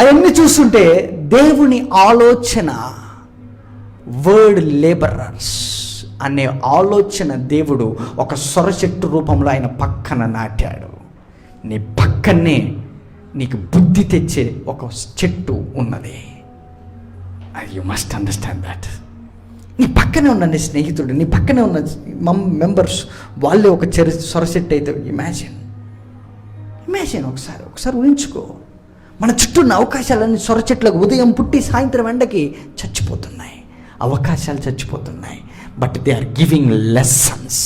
అవన్నీ చూస్తుంటే దేవుని ఆలోచన, వర్డ్ లేబరర్స్ అనే ఆలోచన దేవుడు ఒక సొర చెట్టు రూపంలో ఆయన పక్కన నాటాడు. నీ పక్కనే నీకు బుద్ధి తెచ్చే ఒక చెట్టు ఉన్నది. You must understand that. నీ పక్కనే ఉన్న నీ స్నేహితుడు, నీ పక్కనే ఉన్న మెంబర్స్, వాళ్ళే ఒక సొర చెట్టు అయితే ఇమాజిన్ ఒకసారి ఊహించుకో. మన చుట్టూ ఉన్న అవకాశాలన్నీ సొర చెట్లకు ఉదయం పుట్టి సాయంత్రం ఎండకి చచ్చిపోతున్నాయి, అవకాశాలు చచ్చిపోతున్నాయి. But they are giving lessons.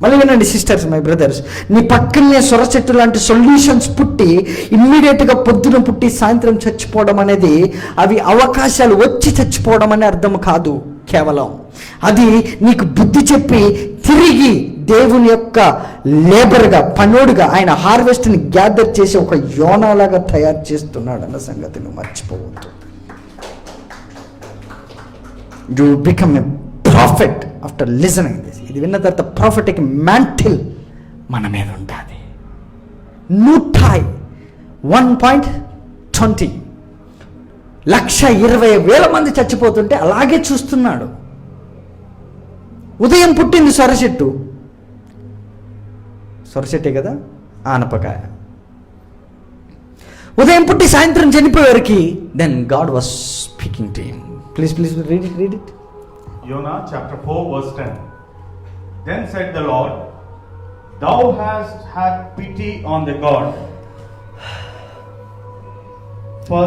మళ్ళీ వినండి సిస్టర్స్, మై బ్రదర్స్, నీ పక్కనే సొర చెట్టు లాంటి సొల్యూషన్స్ పుట్టి ఇమ్మీడియట్గా పొద్దున పుట్టి సాయంత్రం చచ్చిపోవడం అనేది అవి అవకాశాలు వచ్చి చచ్చిపోవడం అనే అర్థం కాదు. కేవలం అది నీకు బుద్ధి చెప్పి తిరిగి దేవుని యొక్క లేబర్గా, పనోడుగా ఆయన హార్వెస్ట్ని గ్యాదర్ చేసి ఒక యోనాలాగా తయారు చేస్తున్నాడు అన్న సంగతి నువ్వు మర్చిపోవద్దు. You become a profit after listening this. ఇది విన్న తర్వాత ప్రాఫిటిక్ మ్యాంటిల్ మన మీద ఉంటుంది. 1.20 120,000 మంది చచ్చిపోతుంటే అలాగే చూస్తున్నాడు. ఉదయం పుట్టింది సొర చెట్టే కదా, ఆనపకాయ. ఉదయం పుట్టి సాయంత్రం చనిపోయేవారికి then God was speaking to him. Please read it. Jonah chapter 4 verse 10. Then said the Lord, Thou hast had pity on the God, for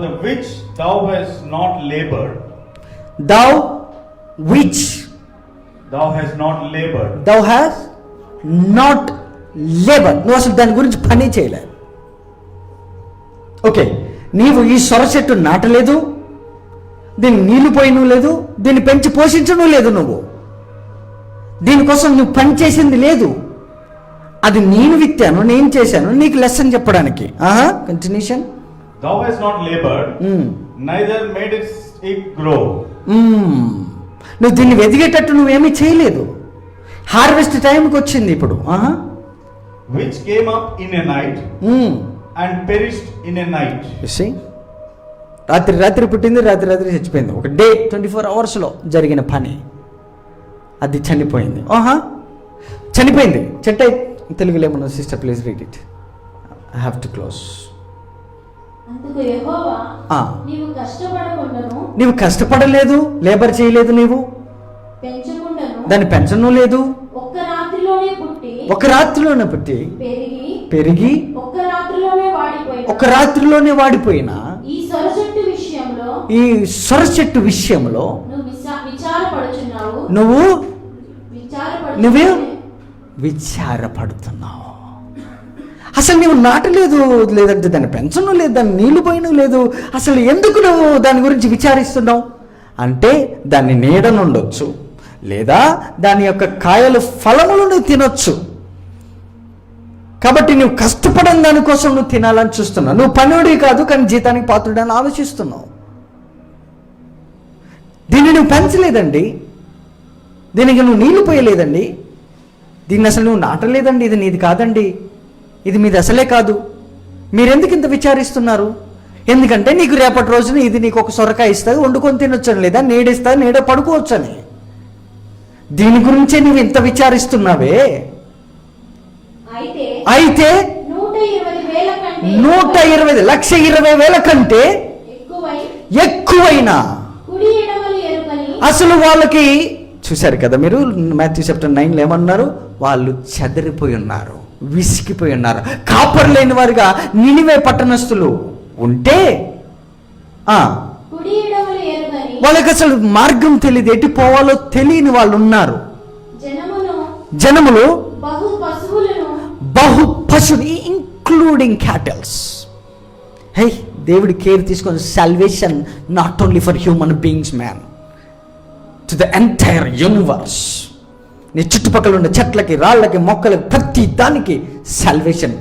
the which thou hast not labored. Thou which Thou hast not labored. Thou hast not labored. నువ్వు అసలు దాని గురించి పని చేయలే. Okay, నీవు ఈ సొర చెట్టు నాటలేదు, దీన్ని నీళ్లు పోయినూ లేదు, దీన్ని పెంచి పోషించను లేదు, నువ్వు దీనికోసం నువ్వు పని చేసింది లేదు. అది నేను విత్తాను, నేను చేశాను, నీకు లెసన్ చెప్పడానికి. Continuation. Thou hast not labored, neither madest it grow. నువ్వు దీన్ని వెదిగేటట్టు నువ్వేమీ చేయలేదు. హార్వెస్ట్ టైంకి వచ్చింది ఇప్పుడు. Which came up in a night and perished in a night. You see? రాత్రి పుట్టింది, రాత్రి చచ్చిపోయింది. ఒక డే 24 అవర్స్లో జరిగిన పని అది చనిపోయింది. చనిపోయింది. చెట్టు తెలుగులో ఏమన్నా sister please read it. I have to close. అందుకు యెహోవా నీవు కష్టపడలేదు, లేబర్ చేయలేదు, నీవు దాన్ని పెంచను లేదు, ఒక రాత్రిలోనే పుట్టి పెరిగి ఒక రాత్రిలోనే వాడిపోయినా ఈ సొర చెట్టు విషయంలో నువ్వు నువ్వే విచారపడుతున్నావు. విచారపడుతున్నావు. అసలు నువ్వు నాటలేదు, లేదంటే దాన్ని పెంచను లేదు, దాన్ని నీళ్లు పోయిన లేదు, అసలు ఎందుకు నువ్వు దాని గురించి విచారిస్తున్నావు అంటే దాన్ని నీడను ఉండొచ్చు, లేదా దాని యొక్క కాయలు ఫలములు నువ్వు తినొచ్చు. కాబట్టి నువ్వు కష్టపడని దానికోసం నువ్వు తినాలని చూస్తున్నావు. నువ్వు పనుడి కాదు కానీ జీతానికి పాత్రుడని ఆలోచిస్తున్నావు. దీన్ని నువ్వు పెంచలేదండి, దీనికి నువ్వు నీళ్లు పోయలేదండి, దీన్ని అసలు నువ్వు నాటలేదండి, ఇది నీది కాదండి, ఇది మీది అసలే కాదు, మీరెందుకు ఇంత విచారిస్తున్నారు? ఎందుకంటే నీకు రేపటి రోజున ఇది నీకు ఒక సొరకాయ ఇస్తుంది, వండుకొని తినొచ్చని, లేదా నీడిస్తుంది, నీడ పడుకోవచ్చని. దీని గురించే నువ్వు ఇంత విచారిస్తున్నావే. అయితే 120 1,20,000 కంటే ఎక్కువైనా అసలు వాళ్ళకి చూశారు కదా మీరు, మాథ్యూ చాప్టర్ 9 ఏమన్నారు? వాళ్ళు చెదరిపోయి ఉన్నారు, విసిగిపోయి ఉన్నారు, కాపరు లేని వారుగా నినివే పట్టణస్థులు ఉంటే వాళ్ళకి అసలు మార్గం తెలియదు, ఎటు పోవాలో తెలియని వాళ్ళు ఉన్నారు. జనములు బహు పశువులు, ఇంక్లూడింగ్ క్యాటల్స్. హే, దేవుడి కేర్ తీసుకొని salvation not only for human beings man, to the entire universe. నీ చుట్టుపక్కల ఉన్న చెట్లకి, రాళ్ళకి, మొక్కలకి, ప్రతి దానికి సాల్వేషన్.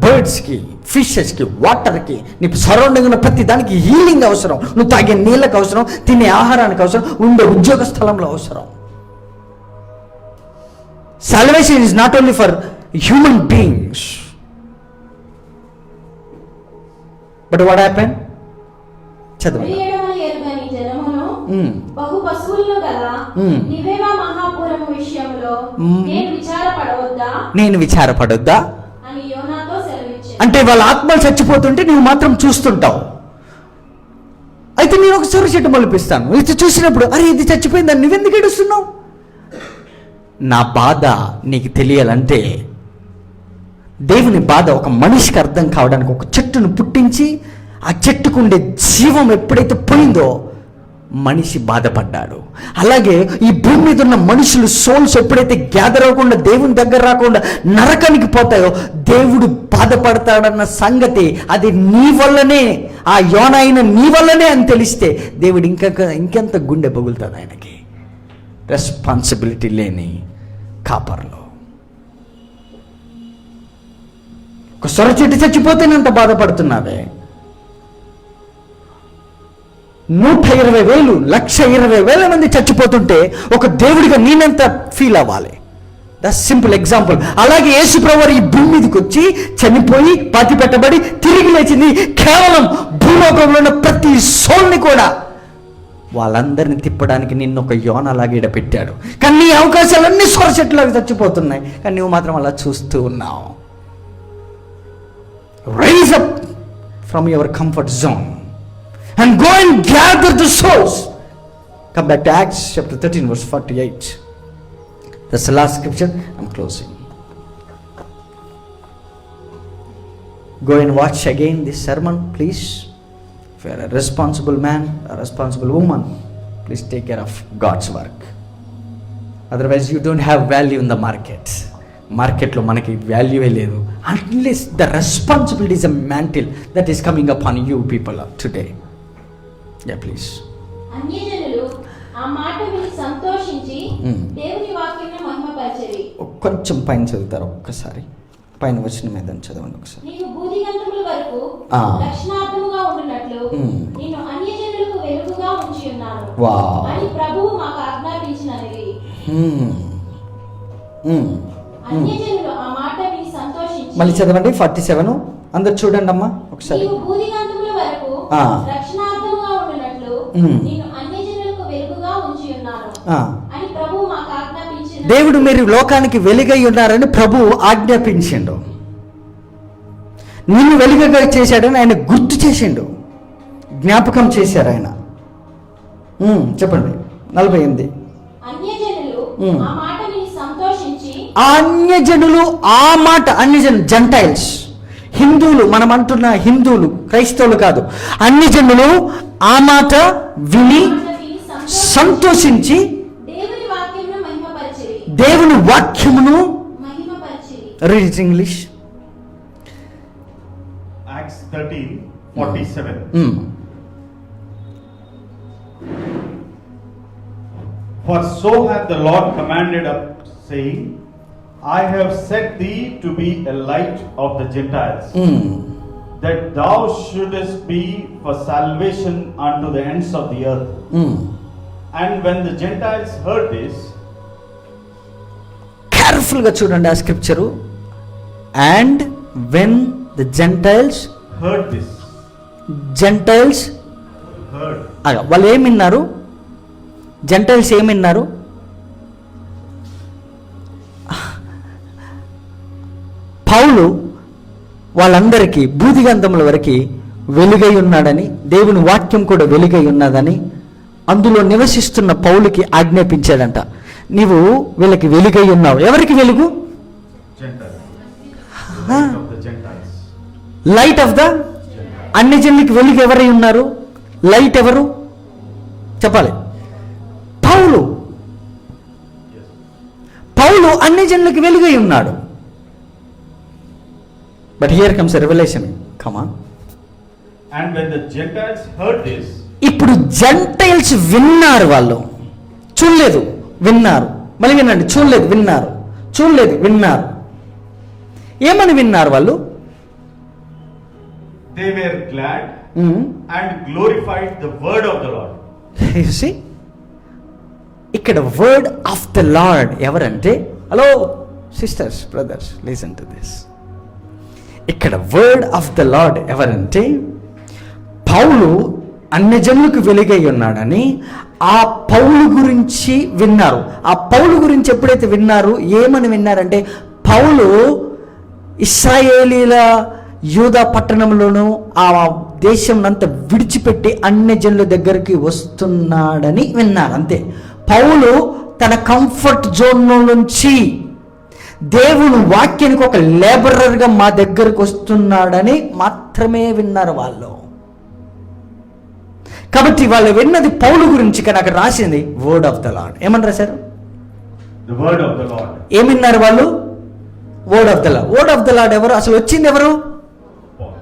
బర్డ్స్కి, ఫిషెస్కి, వాటర్కి, నీ సరౌండింగ్ ఉన్న ప్రతి దానికి హీలింగ్ అవసరం. నువ్వు తాగే నీళ్ళకి అవసరం, తినే ఆహారానికి అవసరం, ఉండే ఉద్యోగ స్థలంలో అవసరం. Salvation is not only for human beings. But what happen? చదవండి. బహు పశువులను గల నివేవ మహాపురము విషయంలో నేను విచారపడొద్దా అని యోనాతో సెలవిచ్చాడు. అంటే వాళ్ళ ఆత్మలు చచ్చిపోతుంటే నువ్వు మాత్రం చూస్తుంటావు. అయితే నేను ఒక సొర చెట్టు మొలిపిస్తాను, ఇది చూసినప్పుడు అరే ఇది చచ్చిపోయిందని నువ్వెందుకు ఏడుస్తున్నావు? నా బాధ నీకు తెలియాలంటే దేవుని బాధ ఒక మనిషికి అర్థం కావడానికి ఒక చెట్టును పుట్టించి ఆ చెట్టుకు ఉండే జీవం ఎప్పుడైతే పోయిందో మనిషి బాధపడ్డాడు. అలాగే ఈ భూమి మీద ఉన్న మనుషులు సోల్స్ ఎప్పుడైతే గ్యాదర్ అవ్వకుండా దేవుని దగ్గర రాకుండా నరకానికి పోతాయో దేవుడు బాధపడతాడన్న సంగతి అది నీ వల్లనే, ఆ యోన అయిన నీ వల్లనే అని తెలిస్తే దేవుడు ఇంకెంత గుండె పగులుతుంది ఆయనకి. రెస్పాన్సిబిలిటీ లేని కాపర్లో ఒక సొర చెట్టు చచ్చిపోతేనంత బాధపడుతున్నావే. 120,000 1,20,000 మంది చచ్చిపోతుంటే ఒక దేవుడిగా నేనెంత ఫీల్ అవ్వాలి? That's simple example. అలాగే యేసు ప్రభువు ఈ భూమి మీదకి వచ్చి చనిపోయి పాతి పెట్టబడి తిరిగి లేచింది కేవలం భూలోకంలో ఉన్న ప్రతి సోల్ని కూడా వాళ్ళందరిని తిప్పడానికి నిన్ను ఒక యోనలాగా ఈడ పెట్టాడు. కానీ నీ అవకాశాలన్నీ సొర చెట్టులాగా చచ్చిపోతున్నాయి, కానీ నువ్వు మాత్రం అలా చూస్తూ ఉన్నావు. Rise up from your comfort zone and go and gather the souls. Come back to Acts chapter 13 verse 48. That's the last scripture. I'm closing. Go and watch again this sermon, please. If you are a responsible man, a responsible woman, please take care of God's work. Otherwise you don't have value in the market. మార్కెట్లో మనకి వాల్యూవే లేదు. Unless the responsibility is a mantle that is coming upon you people today. Yeah, please. అన్యజనులు ఆ మాట విని సంతోషించి దేవుని వాక్యాన్ని మహిమపరచెరి. కొంచెం పైన చదువుతారు ఒక్కసారి, పైన వచ్చిన మీద చదవండి ఒకసారి. నీవు బూదిగంతముల వరకు రక్షణార్థముగా ఉండునట్లు నిన్ను అన్యజనులకు వెలుగుగా ఉంచి ఉన్నాను అని ప్రభువు మాకు ఆజ్ఞాపించినది. అన్యజనులు ఆ మాట విని సంతోషించి. మళ్ళీ చదవండి 47. అందరు చూడండి అమ్మా ఒకసారి. నీవు బూదిగంతముల వరకు రక్షణార్థముగా ఉండునట్లు నిన్ను అన్యజనులకు వెలుగుగా ఉంచి ఉన్నాను అని ప్రభువు మాకు ఆజ్ఞాపించినది. దేవుడు మీరు లోకానికి వెలుగై ఉన్నారని ప్రభువు ఆజ్ఞాపించిండు. నిన్ను వెలుగుగా చేశాడని ఆయన గుర్తు చేసిండు, జ్ఞాపకం చేశారు ఆయన. చెప్పండి 48. అన్యజనులు ఆ మాట విని సంతోషించి. అన్యజనులు ఆ మాట, అన్యజనులు జెంటైల్స్, హిందువులు, మనం అంటున్న హిందువులు, క్రైస్తవులు కాదు, అన్యజనులు ఆ మాట విని సంతోషించి దేవుని వాక్యమును మహిమపరిచిరి. Read it English. Acts 13:47. For so hath the Lord commanded us, saying, I have set thee to be a light of the Gentiles, that thou shouldest be for salvation unto the ends of the earth. And when the Gentiles heard this, కేర్ఫుల్గా చూడండి ఆ scripture. And when the Gentiles heard this, Gentiles heard, వాళ్ళు ఏమి విన్నారు? Gentiles ఏమి విన్నారు? పౌలు వాళ్ళందరికీ బూదిగంధముల వరకు వెలుగై ఉన్నాడని, దేవుని వాక్యం కూడా వెలుగై ఉన్నదని అందులో నివసిస్తున్న పౌలుకి ఆజ్ఞాపించాడంట. నీవు వీళ్ళకి వెలుగై ఉన్నావు. ఎవరికి వెలుగు? Gentiles, light of the Gentiles. Light of the అన్ని జనులకి వెలుగు ఎవరై ఉన్నారు? లైట్ ఎవరు చెప్పాలి? పౌలు. పౌలు అన్ని జనులకి వెలుగై ఉన్నాడు. But here comes revolution. Come on. And when the Gentiles heard this, ఇప్పుడు జెంటైల్స్ విన్నారు. వాళ్ళు చూడలేదు, విన్నారు. మళ్ళీ వినండి, చూడలేదు, విన్నారు. చూడలేదు, విన్నారు. ఏమని విన్నారు వాళ్ళు? they were glad and glorified the word of the Lord. You see? ఇక్కడ వర్డ్ ఆఫ్ ద లార్డ్ ఎవరంటే, hello sisters, brothers, listen to this. ఇక్కడ వర్డ్ ఆఫ్ ద లార్డ్ ఎవరంటే, పౌలు అన్ని జనులకు వెలుగై ఉన్నాడని ఆ పౌలు గురించి విన్నారు. ఆ పౌలు గురించి ఎప్పుడైతే విన్నారు, ఏమని విన్నారంటే, పౌలు ఇశ్రాయేలీల యూదా పట్టణంలోనూ ఆ దేశం అంతా విడిచిపెట్టి అన్ని జనుల దగ్గరికి వస్తున్నాడని విన్నారు. అంతే. పౌలు తన కంఫర్ట్ జోన్ నుంచి దేవుని వాక్యానికి ఒక లేబరర్గా మా దగ్గరకు వస్తున్నాడని మాత్రమే విన్నారు వాళ్ళు. కాబట్టి వాళ్ళు విన్నది పౌలు గురించి, కానీ అక్కడ రాసింది వర్డ్ ఆఫ్ ద లార్డ్. ఏమని రాశారు? The word of the Lord. ఏమి విన్నారు వాళ్ళు? Word of the lord. Word of the lord ఎవరు? అసలు వచ్చింది ఎవరు? Paul.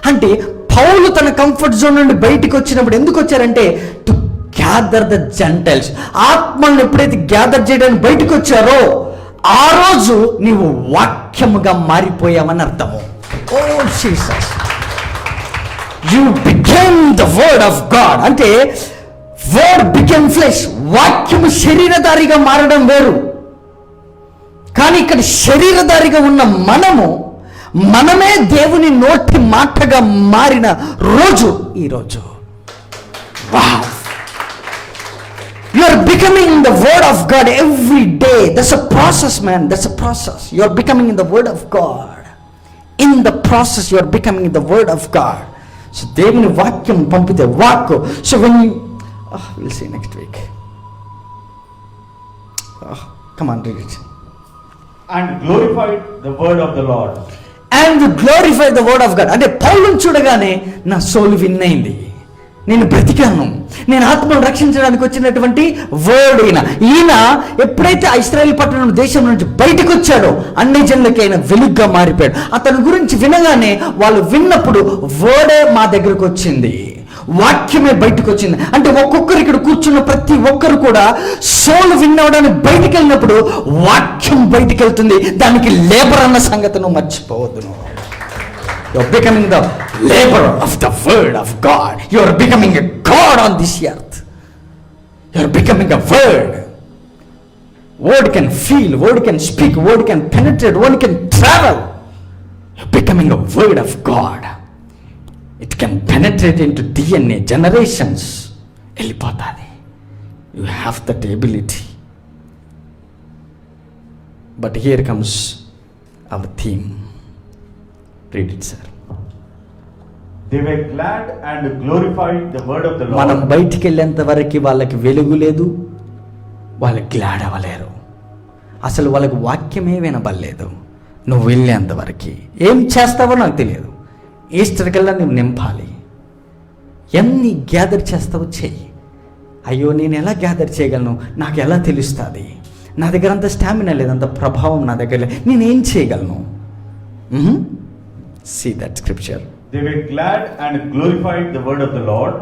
అంటే పౌలు తన కంఫర్ట్ జోన్ నుండి బయటికి వచ్చినప్పుడు ఎందుకు వచ్చారంటే, టు గ్యాదర్ ద జెంటైల్స్. ఆత్మలను ఎప్పుడైతే గ్యాదర్ చేయడానికి బయటకు వచ్చారో ఆ రోజు నీవు వాక్యముగా మారిపోయావని అర్థము. Oh Jesus, you became the word of God. అంటే వర్డ్ బికేమ్ ఫ్లెష్. వాక్యము శరీరధారిగా మారడం వేరు. కానీ ఇక్కడ శరీరధారిగా ఉన్న మనమే దేవుని నోటి మాటగా మారిన రోజు ఈ రోజు. Wow! You are becoming the word of God every day. That's a process, man. That's a process. You are becoming the word of God. In the process, you are becoming the word of God. So, దేవుని వాక్యం పంపితే వాక్కు. So when you, we'll see next week. Come on, read it. And glorified the word of the Lord. And glorify the word of God. అంటే పౌలుని చూడగానే నా soul win అయింది, నేను బ్రతికాను, నేను ఆత్మను రక్షించడానికి వచ్చినటువంటి వర్డ్ ఈయన ఎప్పుడైతే ఇశ్రాయేల్ పట్టణం దేశం నుంచి బయటకు వచ్చాడో అన్ని జనులకి ఆయన వెలుగ్గా మారిపోయాడు. అతని గురించి వినగానే వాళ్ళు విన్నప్పుడు వర్డే మా దగ్గరకు వచ్చింది, వాక్యమే బయటకు వచ్చింది. అంటే ఒక్కొక్కరు ఇక్కడ కూర్చున్న ప్రతి ఒక్కరు కూడా సోల్ విన్నవడానికి బయటికి వెళ్ళినప్పుడు వాక్యం బయటికి వెళ్తుంది. దానికి లేబర్ అన్న సంగతి నువ్వు మర్చిపోవద్దు. You are becoming the laborer of the word of God. You are becoming a God on this earth. You are becoming a word. Word can feel, word can speak, word can penetrate, word can travel. You are becoming a word of God. It can penetrate into DNA, generations. వెళ్ళిపోతుంది. You have that ability. But here comes our theme. Read it, sir. They were glad and glorified the word of the Lord. మనం బయటికి వెళ్ళేంత వరకు వాళ్ళకి వెలుగు లేదు, వాళ్ళకి glad అవ్వలేరు. అసలు వాళ్ళకి వాక్యమే వినబడలేదు. నువ్వు వెళ్ళేంత వరకు ఏం చేస్తావో నాకు తెలియదు. ఈస్టర్ కల్లా నువ్వు నింపాలి. ఎన్ని గ్యాదర్ చేస్తావో చెయ్యి. అయ్యో నేను ఎలా గ్యాదర్ చేయగలను, నాకు ఎలా తెలుస్తుంది, నా దగ్గర అంత స్టామినా లేదు, అంత ప్రభావం నా దగ్గర లేదు, నేనేం చేయగలను? See that scripture. They were glad and glorified the word of the Lord,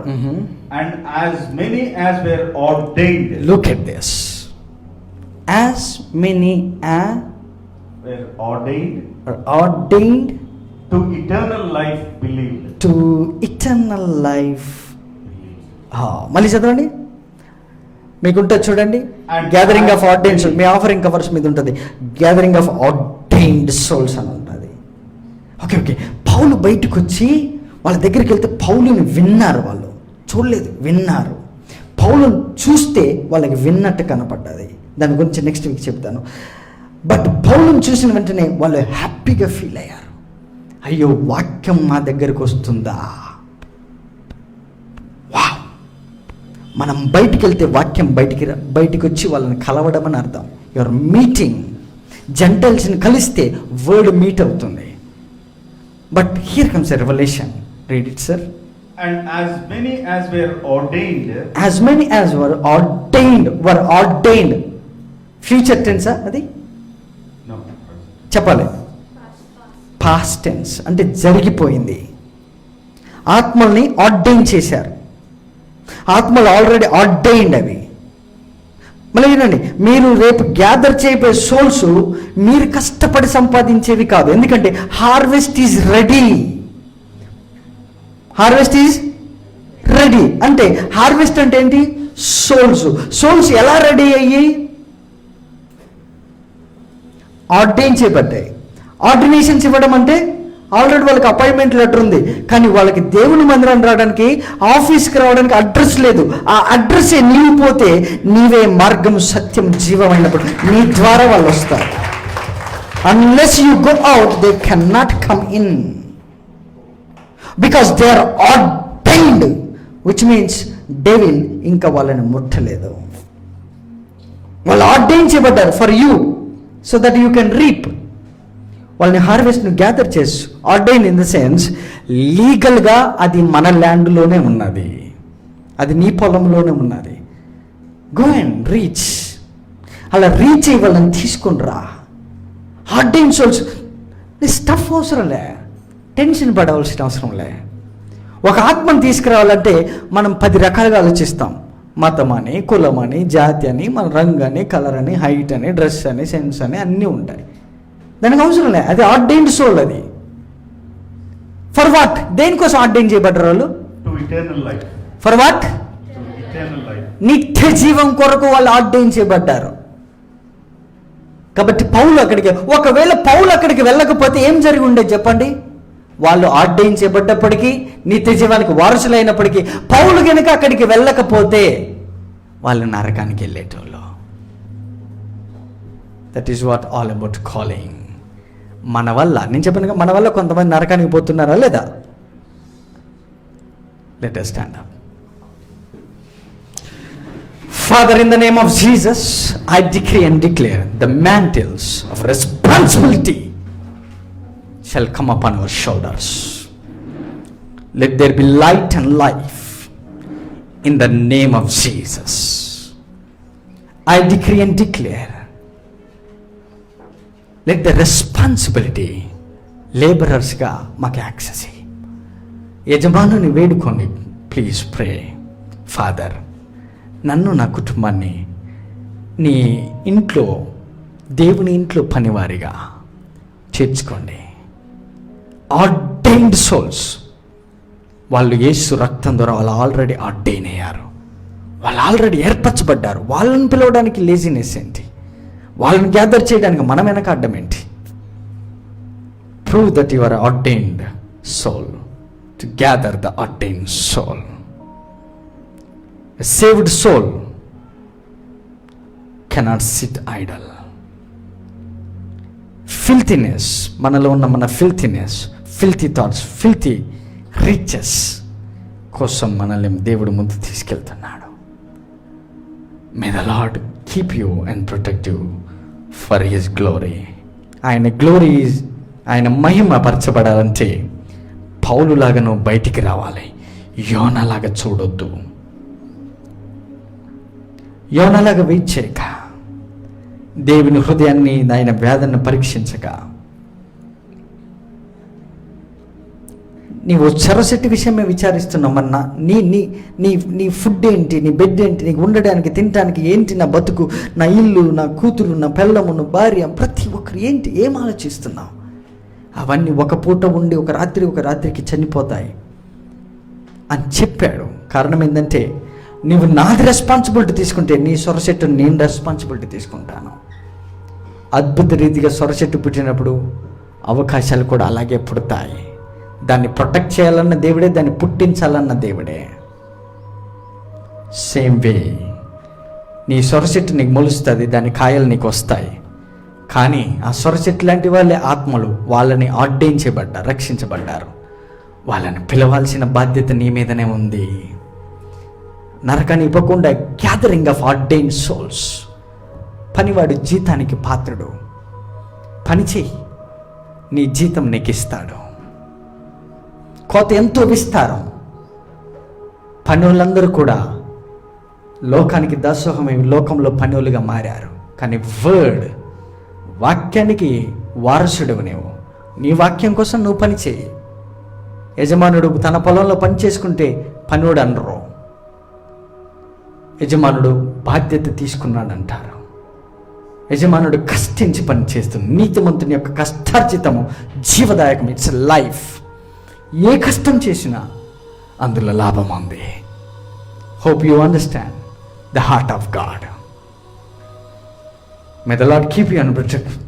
and as many as were ordained. Look at this. As many as Were ordained are ordained to eternal life believed. to eternal life. మళ్ళీ చదవండి, మీకు ఉంటుంది చూడండి, gathering of ordained souls. Me offering covers మీద ఉంటుంది gathering of ordained souls అని ఉంటుంది. Okay, పౌలు బయటకు వచ్చి వాళ్ళ దగ్గరికి వెళ్తే పౌలుని విన్నారు, వాళ్ళు చూడలేదు, విన్నారు. పౌలుని చూస్తే వాళ్ళకి విన్నట్టు కనపడ్డది. దాని గురించి నెక్స్ట్ వీక్ చెప్తాను. బట్ పౌలుని చూసిన వెంటనే వాళ్ళు హ్యాపీగా ఫీల్ అయ్యారు. అయ్యో, వాక్యం మా దగ్గరకు వస్తుందా? వా, మనం బయటికి వెళ్తే వాక్యం బయటికి వచ్చి వాళ్ళని కలవడం అని అర్థం. యువర్ మీటింగ్ జెంటల్స్ని కలిస్తే వర్డ్ మీట్ అవుతుంది. But here comes a revolution. Read it sir. And as many as were ordained. As many as were ordained. Future టెన్సా అది? No. చెప్పాలి. పాస్ట్ టెన్స్ అంటే జరిగిపోయింది. ఆత్మల్ని ఆర్డైన్ చేశారు. ఆత్మలు ఆల్రెడీ ఆర్డైన్డ్ అవి. మళ్ళీ వినండి, మీరు రేపు గ్యాదర్ చేయబోయే సోల్స్ మీరు కష్టపడి సంపాదించేవి కాదు. ఎందుకంటే harvest is ready. Harvest is ready అంటే హార్వెస్ట్ అంటే ఏంటి? సోల్స్ ఎలా రెడీ అయ్యి? ఆర్డైన్ చేయబడ్డాయి. ఆర్డినేషన్స్ ఇవ్వడం అంటే ఆల్రెడీ వాళ్ళకి అపాయింట్మెంట్ లెటర్ ఉంది, కానీ వాళ్ళకి దేవుని మందిరానికి రావడానికి, ఆఫీస్కి రావడానికి అడ్రస్ లేదు. ఆ అడ్రస్సే నీవు పోతే నీవే మార్గం, సత్యం, జీవమైనప్పుడు నీ ద్వారా వాళ్ళు వస్తారు. Unless you go out they can not come in, because they are ordained, which means devil ఇంకా వాళ్ళని ముట్టలేదు. వాళ్ళు ఆర్డైన్ చేయబడ్డారు for you, so that you can reap. వాళ్ళని హార్వెస్ట్ను గ్యాదర్ చేసి, ఆర్డైన్ ఇన్ ద సెన్స్ లీగల్గా అది మన ల్యాండ్లోనే ఉన్నది, అది నీ పొలంలోనే ఉన్నది. Go and reach. అలా రీచ్ అయ్యి వాళ్ళని తీసుకుని రా. ఆర్డైన్ సోల్స్ స్టఫ్ అవసరంలే, టెన్షన్ పడవలసిన అవసరంలే. ఒక ఆత్మను తీసుకురావాలంటే మనం 10 రకాలుగా ఆలోచిస్తాం. మతం అని, కులం అని, జాతి అని, మన రంగు అని, కలర్ అని, హైట్ అని, డ్రెస్ అని, సెన్స్ అని అన్నీ ఉంటాయి. దానికి అవసరం లేదు. అది ఆర్డైన్డ్ సోల్. అది ఫర్ వాట్? దేనికోసం ఆర్డైన్ చేయబడ్డారు వాళ్ళు? To eternal life. For what? To eternal life. నిత్య జీవం కొరకు వాళ్ళు ఆర్డైన్ చేయబడ్డారు. కాబట్టి ఒకవేళ పౌలు అక్కడికి వెళ్ళకపోతే ఏం జరిగి ఉండేది చెప్పండి? వాళ్ళు ఆర్డైన్ చేయబడ్డప్పటికీ, నిత్య జీవానికి వారసులైనప్పటికీ, పౌలు కనుక అక్కడికి వెళ్ళకపోతే వాళ్ళు నరకానికి వెళ్ళేటోళ్ళు. That is what all about calling. మన వల్ల, నేను చెప్పాను, మన వల్ల కొంతమంది నరకానికి పోతున్నారా లేదా? Let us stand up. Father, in the name of Jesus, I decree and declare the mantles of responsibility shall come upon our shoulders. Let there be light and life in the name of Jesus. I decree and declare, let the responsibility laborers-గా మాకు access అయ్యి, యజమానుని వేడుకోండి. Please pray, father, నన్ను, నా కుటుంబాన్ని నీ ఇంట్లో, దేవుని ఇంట్లో పనివారిగా చేర్చుకోండి. ఆర్డైన్డ్ సోల్స్, వాళ్ళు యేసు రక్తం ద్వారా వాళ్ళు ఆల్రెడీ ఆర్డైన్ అయ్యారు, వాళ్ళు ఆల్రెడీ ఏర్పరచబడ్డారు. వాళ్ళని పిలవడానికి లేజినెస్ ఏంటి? వాళ్ళని గ్యాదర్ చేయడానికి మనం వెనక అడ్డం ఏంటి? Prove that you are ordained soul to gather the ordained soul. A saved soul cannot sit idle. Filthiness, మనలో ఉన్న మన filthiness, filthy thoughts, filthy riches కోసం మనల్ని దేవుడు ముందు తీసుకెళ్తున్నాడు. May the Lord keep you and protect you for His glory. ఆయన glory, ఆయన మహిమ పరచబడాలంటే పౌలులాగా నువ్వు బయటికి రావాలి. యోనాలాగా చూడొద్దు. యోనాలాగా వెయిట్ చేయక, దేవుని హృదయాన్ని, ఆయన వేదనను పరీక్షించగా, నీవు సొరచెట్టు విషయమే విచారిస్తున్నామన్నా, నీ నీ నీ నీ ఫుడ్ ఏంటి, నీ బెడ్ ఏంటి, నీకు ఉండడానికి తినడానికి ఏంటి, నా బతుకు, నా ఇల్లు, నా కూతురు, నా పిల్లము, నా భార్య, ప్రతి ఒక్కరు ఏంటి, ఏం ఆలోచిస్తున్నావు? అవన్నీ ఒక పూట ఉండి ఒక రాత్రికి చనిపోతాయి అని చెప్పాడు. కారణం ఏంటంటే, నీవు నాది రెస్పాన్సిబిలిటీ తీసుకుంటే నీ సొరచెట్టు నేను రెస్పాన్సిబిలిటీ తీసుకుంటాను. అద్భుత రీతిగా సొరచెట్టు పుట్టినప్పుడు అవకాశాలు కూడా అలాగే పుడతాయి. దాన్ని ప్రొటెక్ట్ చేయాలన్న దేవుడే, దాన్ని పుట్టించాలన్న దేవుడే. సేమ్ వే నీ సొరచెట్టు నీకు మొలుస్తుంది, దాని కాయలు నీకు వస్తాయి. కానీ ఆ సొరచెట్టు లాంటి వాళ్ళే ఆత్మలు, వాళ్ళని ఆర్డైన్ చేయబడ్డారు, రక్షించబడ్డారు. వాళ్ళని పిలవాల్సిన బాధ్యత నీ మీదనే ఉంది. నరకాన్ని ఇవ్వకుండా గ్యాదరింగ్ ఆఫ్ ఆర్డైన్ సోల్స్. పనివాడు జీతానికి పాత్రుడు. పని చెయ్యి, నీ జీతం నీకు ఇస్తాడు. కోత ఎంతో విస్తారం. పనులందరూ కూడా లోకానికి దాసోహమై లోకంలో పనులుగా మారారు. కానీ వాక్యానికి వారసుడు నీవు. నీ వాక్యం కోసం నువ్వు పని చేయి. యజమానుడు తన పొలంలో పని చేసుకుంటే పనుడు అనరు, యజమానుడు బాధ్యత తీసుకున్నాడంటారు. యజమానుడు కష్టించి పని చేస్తుంది. నీతిమంతుని యొక్క కష్టార్జితము జీవదాయకం. It's life. ఏ కష్టం చేసినా అందులో లాభం ఉంది. Hope you understand the heart of God. May the Lord keep you and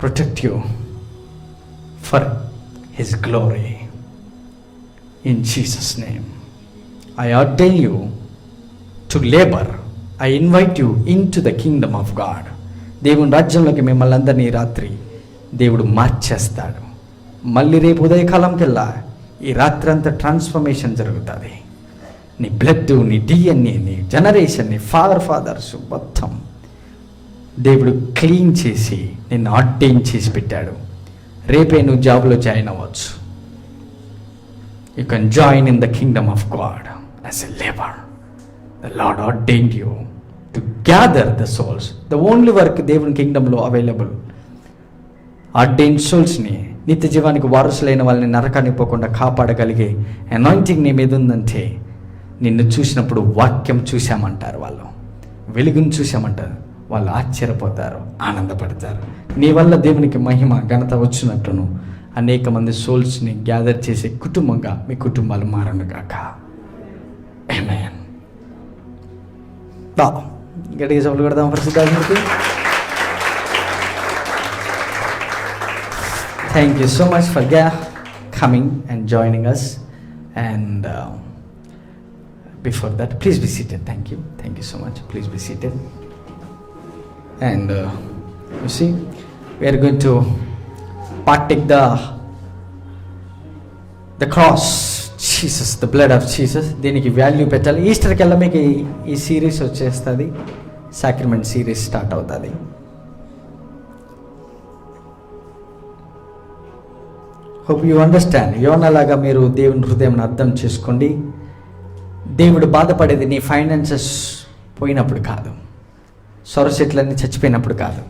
protect you for His glory. In Jesus' name, I ordain you to labor. I invite you into the kingdom of God. దేవుని రాజ్యంలోకి మిమ్మల్ని అందరినీ రాత్రి దేవుడు మార్చేస్తాడు. మళ్ళీ రేపు ఉదయకాలంకెల్లా ఈ రాత్రి అంతా ట్రాన్స్ఫర్మేషన్ జరుగుతుంది. నీ బ్లడ్, నీ డిఎన్ఏ, నీ జనరేషన్, నీ ఫాదర్స్ మొత్తం దేవుడు క్లీన్ చేసి నిన్ను ఆర్డైన్ చేసి పెట్టాడు. రేపే నువ్వు జాబ్లో జాయిన్ అవ్వచ్చు. You can join in the kingdom of God as a labour. The lord ordained you to gather the souls. The only work దేవుని కింగ్డమ్లో అవైలబుల్. ఆర్డైన్ సోల్స్ని, నిత్య జీవానికి వారసులైన వాళ్ళని నరకానికి పోకుండా కాపాడగలిగే అనాయింటింగ్ నీ మీద ఉందంటే, నిన్ను చూసినప్పుడు వాక్యం చూశామంటారు వాళ్ళు, వెలుగును చూశామంటారు వాళ్ళు, ఆశ్చర్యపోతారు, ఆనందపడతారు. నీ వల్ల దేవునికి మహిమ ఘనత వచ్చినట్టును అనేక మంది సోల్స్ని గ్యాదర్ చేసే కుటుంబంగా మీ కుటుంబాలు మారనుగాక. ఆమేన్. గట్టిగా చెప్పులు కొడదాం పరిశుద్ధాత్మకి. Thank you so much for coming and joining us. And before that, please be seated. Thank you so much. Please be seated. And you see, we are going to partake the cross, Jesus, the blood of Jesus. దీనికి value పెట్టాలి. ఈస్టర్కి వెళ్ళా మీకు ఈ series వచ్చేస్తుంది. Sacrament series start అవుతుంది. Hope you understand. యోనలాగా మీరు దేవుని హృదయం అర్థం చేసుకోండి. దేవుడు బాధపడేది నీ ఫైనాన్సెస్ పోయినప్పుడు కాదు, సొరచెట్లన్నీ చచ్చిపోయినప్పుడు కాదు.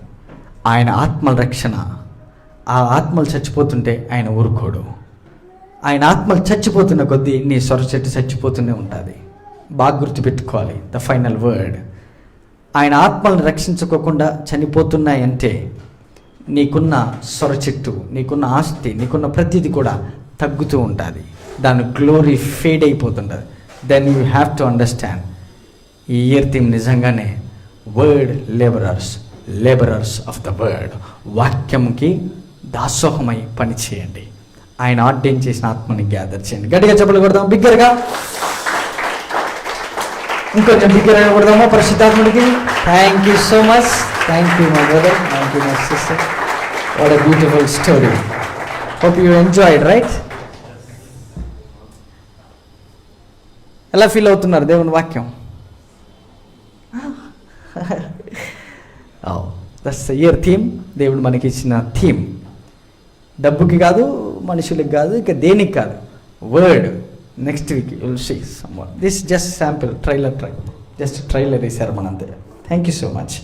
ఆయన ఆత్మల రక్షణ. ఆ ఆత్మలు చచ్చిపోతుంటే ఆయన ఊరుకోడు. ఆయన ఆత్మలు చచ్చిపోతున్న కొద్దీ నీ సొరచెట్టు చచ్చిపోతూనే ఉంటుంది. బాగా గుర్తుపెట్టుకోవాలి ద ఫైనల్ వర్డ్. ఆయన ఆత్మలను రక్షించుకోకుండా చనిపోతున్నాయంటే నీకున్న సొరచెట్టు, నీకున్న ఆస్తి, నీకున్న ప్రతిదీ కూడా తగ్గుతూ ఉంటుంది. దాని గ్లోరీ ఫేడ్ అయిపోతుంటుంది. Then you have to understand, ఈ ఇయర్ థీమ్ నిజంగానే word labourers of the word. వాక్యంకి దాసోహమై పని చేయండి. ఆయన ఆర్డైన్ చేసిన ఆత్మని గ్యాదర్ చేయండి. గట్టిగా చెప్పలు కొడదాం బిగ్గరగా. ఇంకొంచెం బిగ్గరగా కొడదామా పరిశుద్ధాత్ముడికి. Thank you so much. Thank you my brother. Thank you my sister. What a beautiful story. Hope you enjoyed right. ఎలా ఫీల్ అవుతున్నారు దేవుని వాక్యం? That's the year theme. దేవుడు మనకి ఇచ్చిన థీమ్ డబ్బుకి కాదు, మనుషులకి కాదు, ఇక దేనికి కాదు, word. Next week you will see some one. This just sample trailer. Just trailer వేశారు మనంతే. Thank you so much.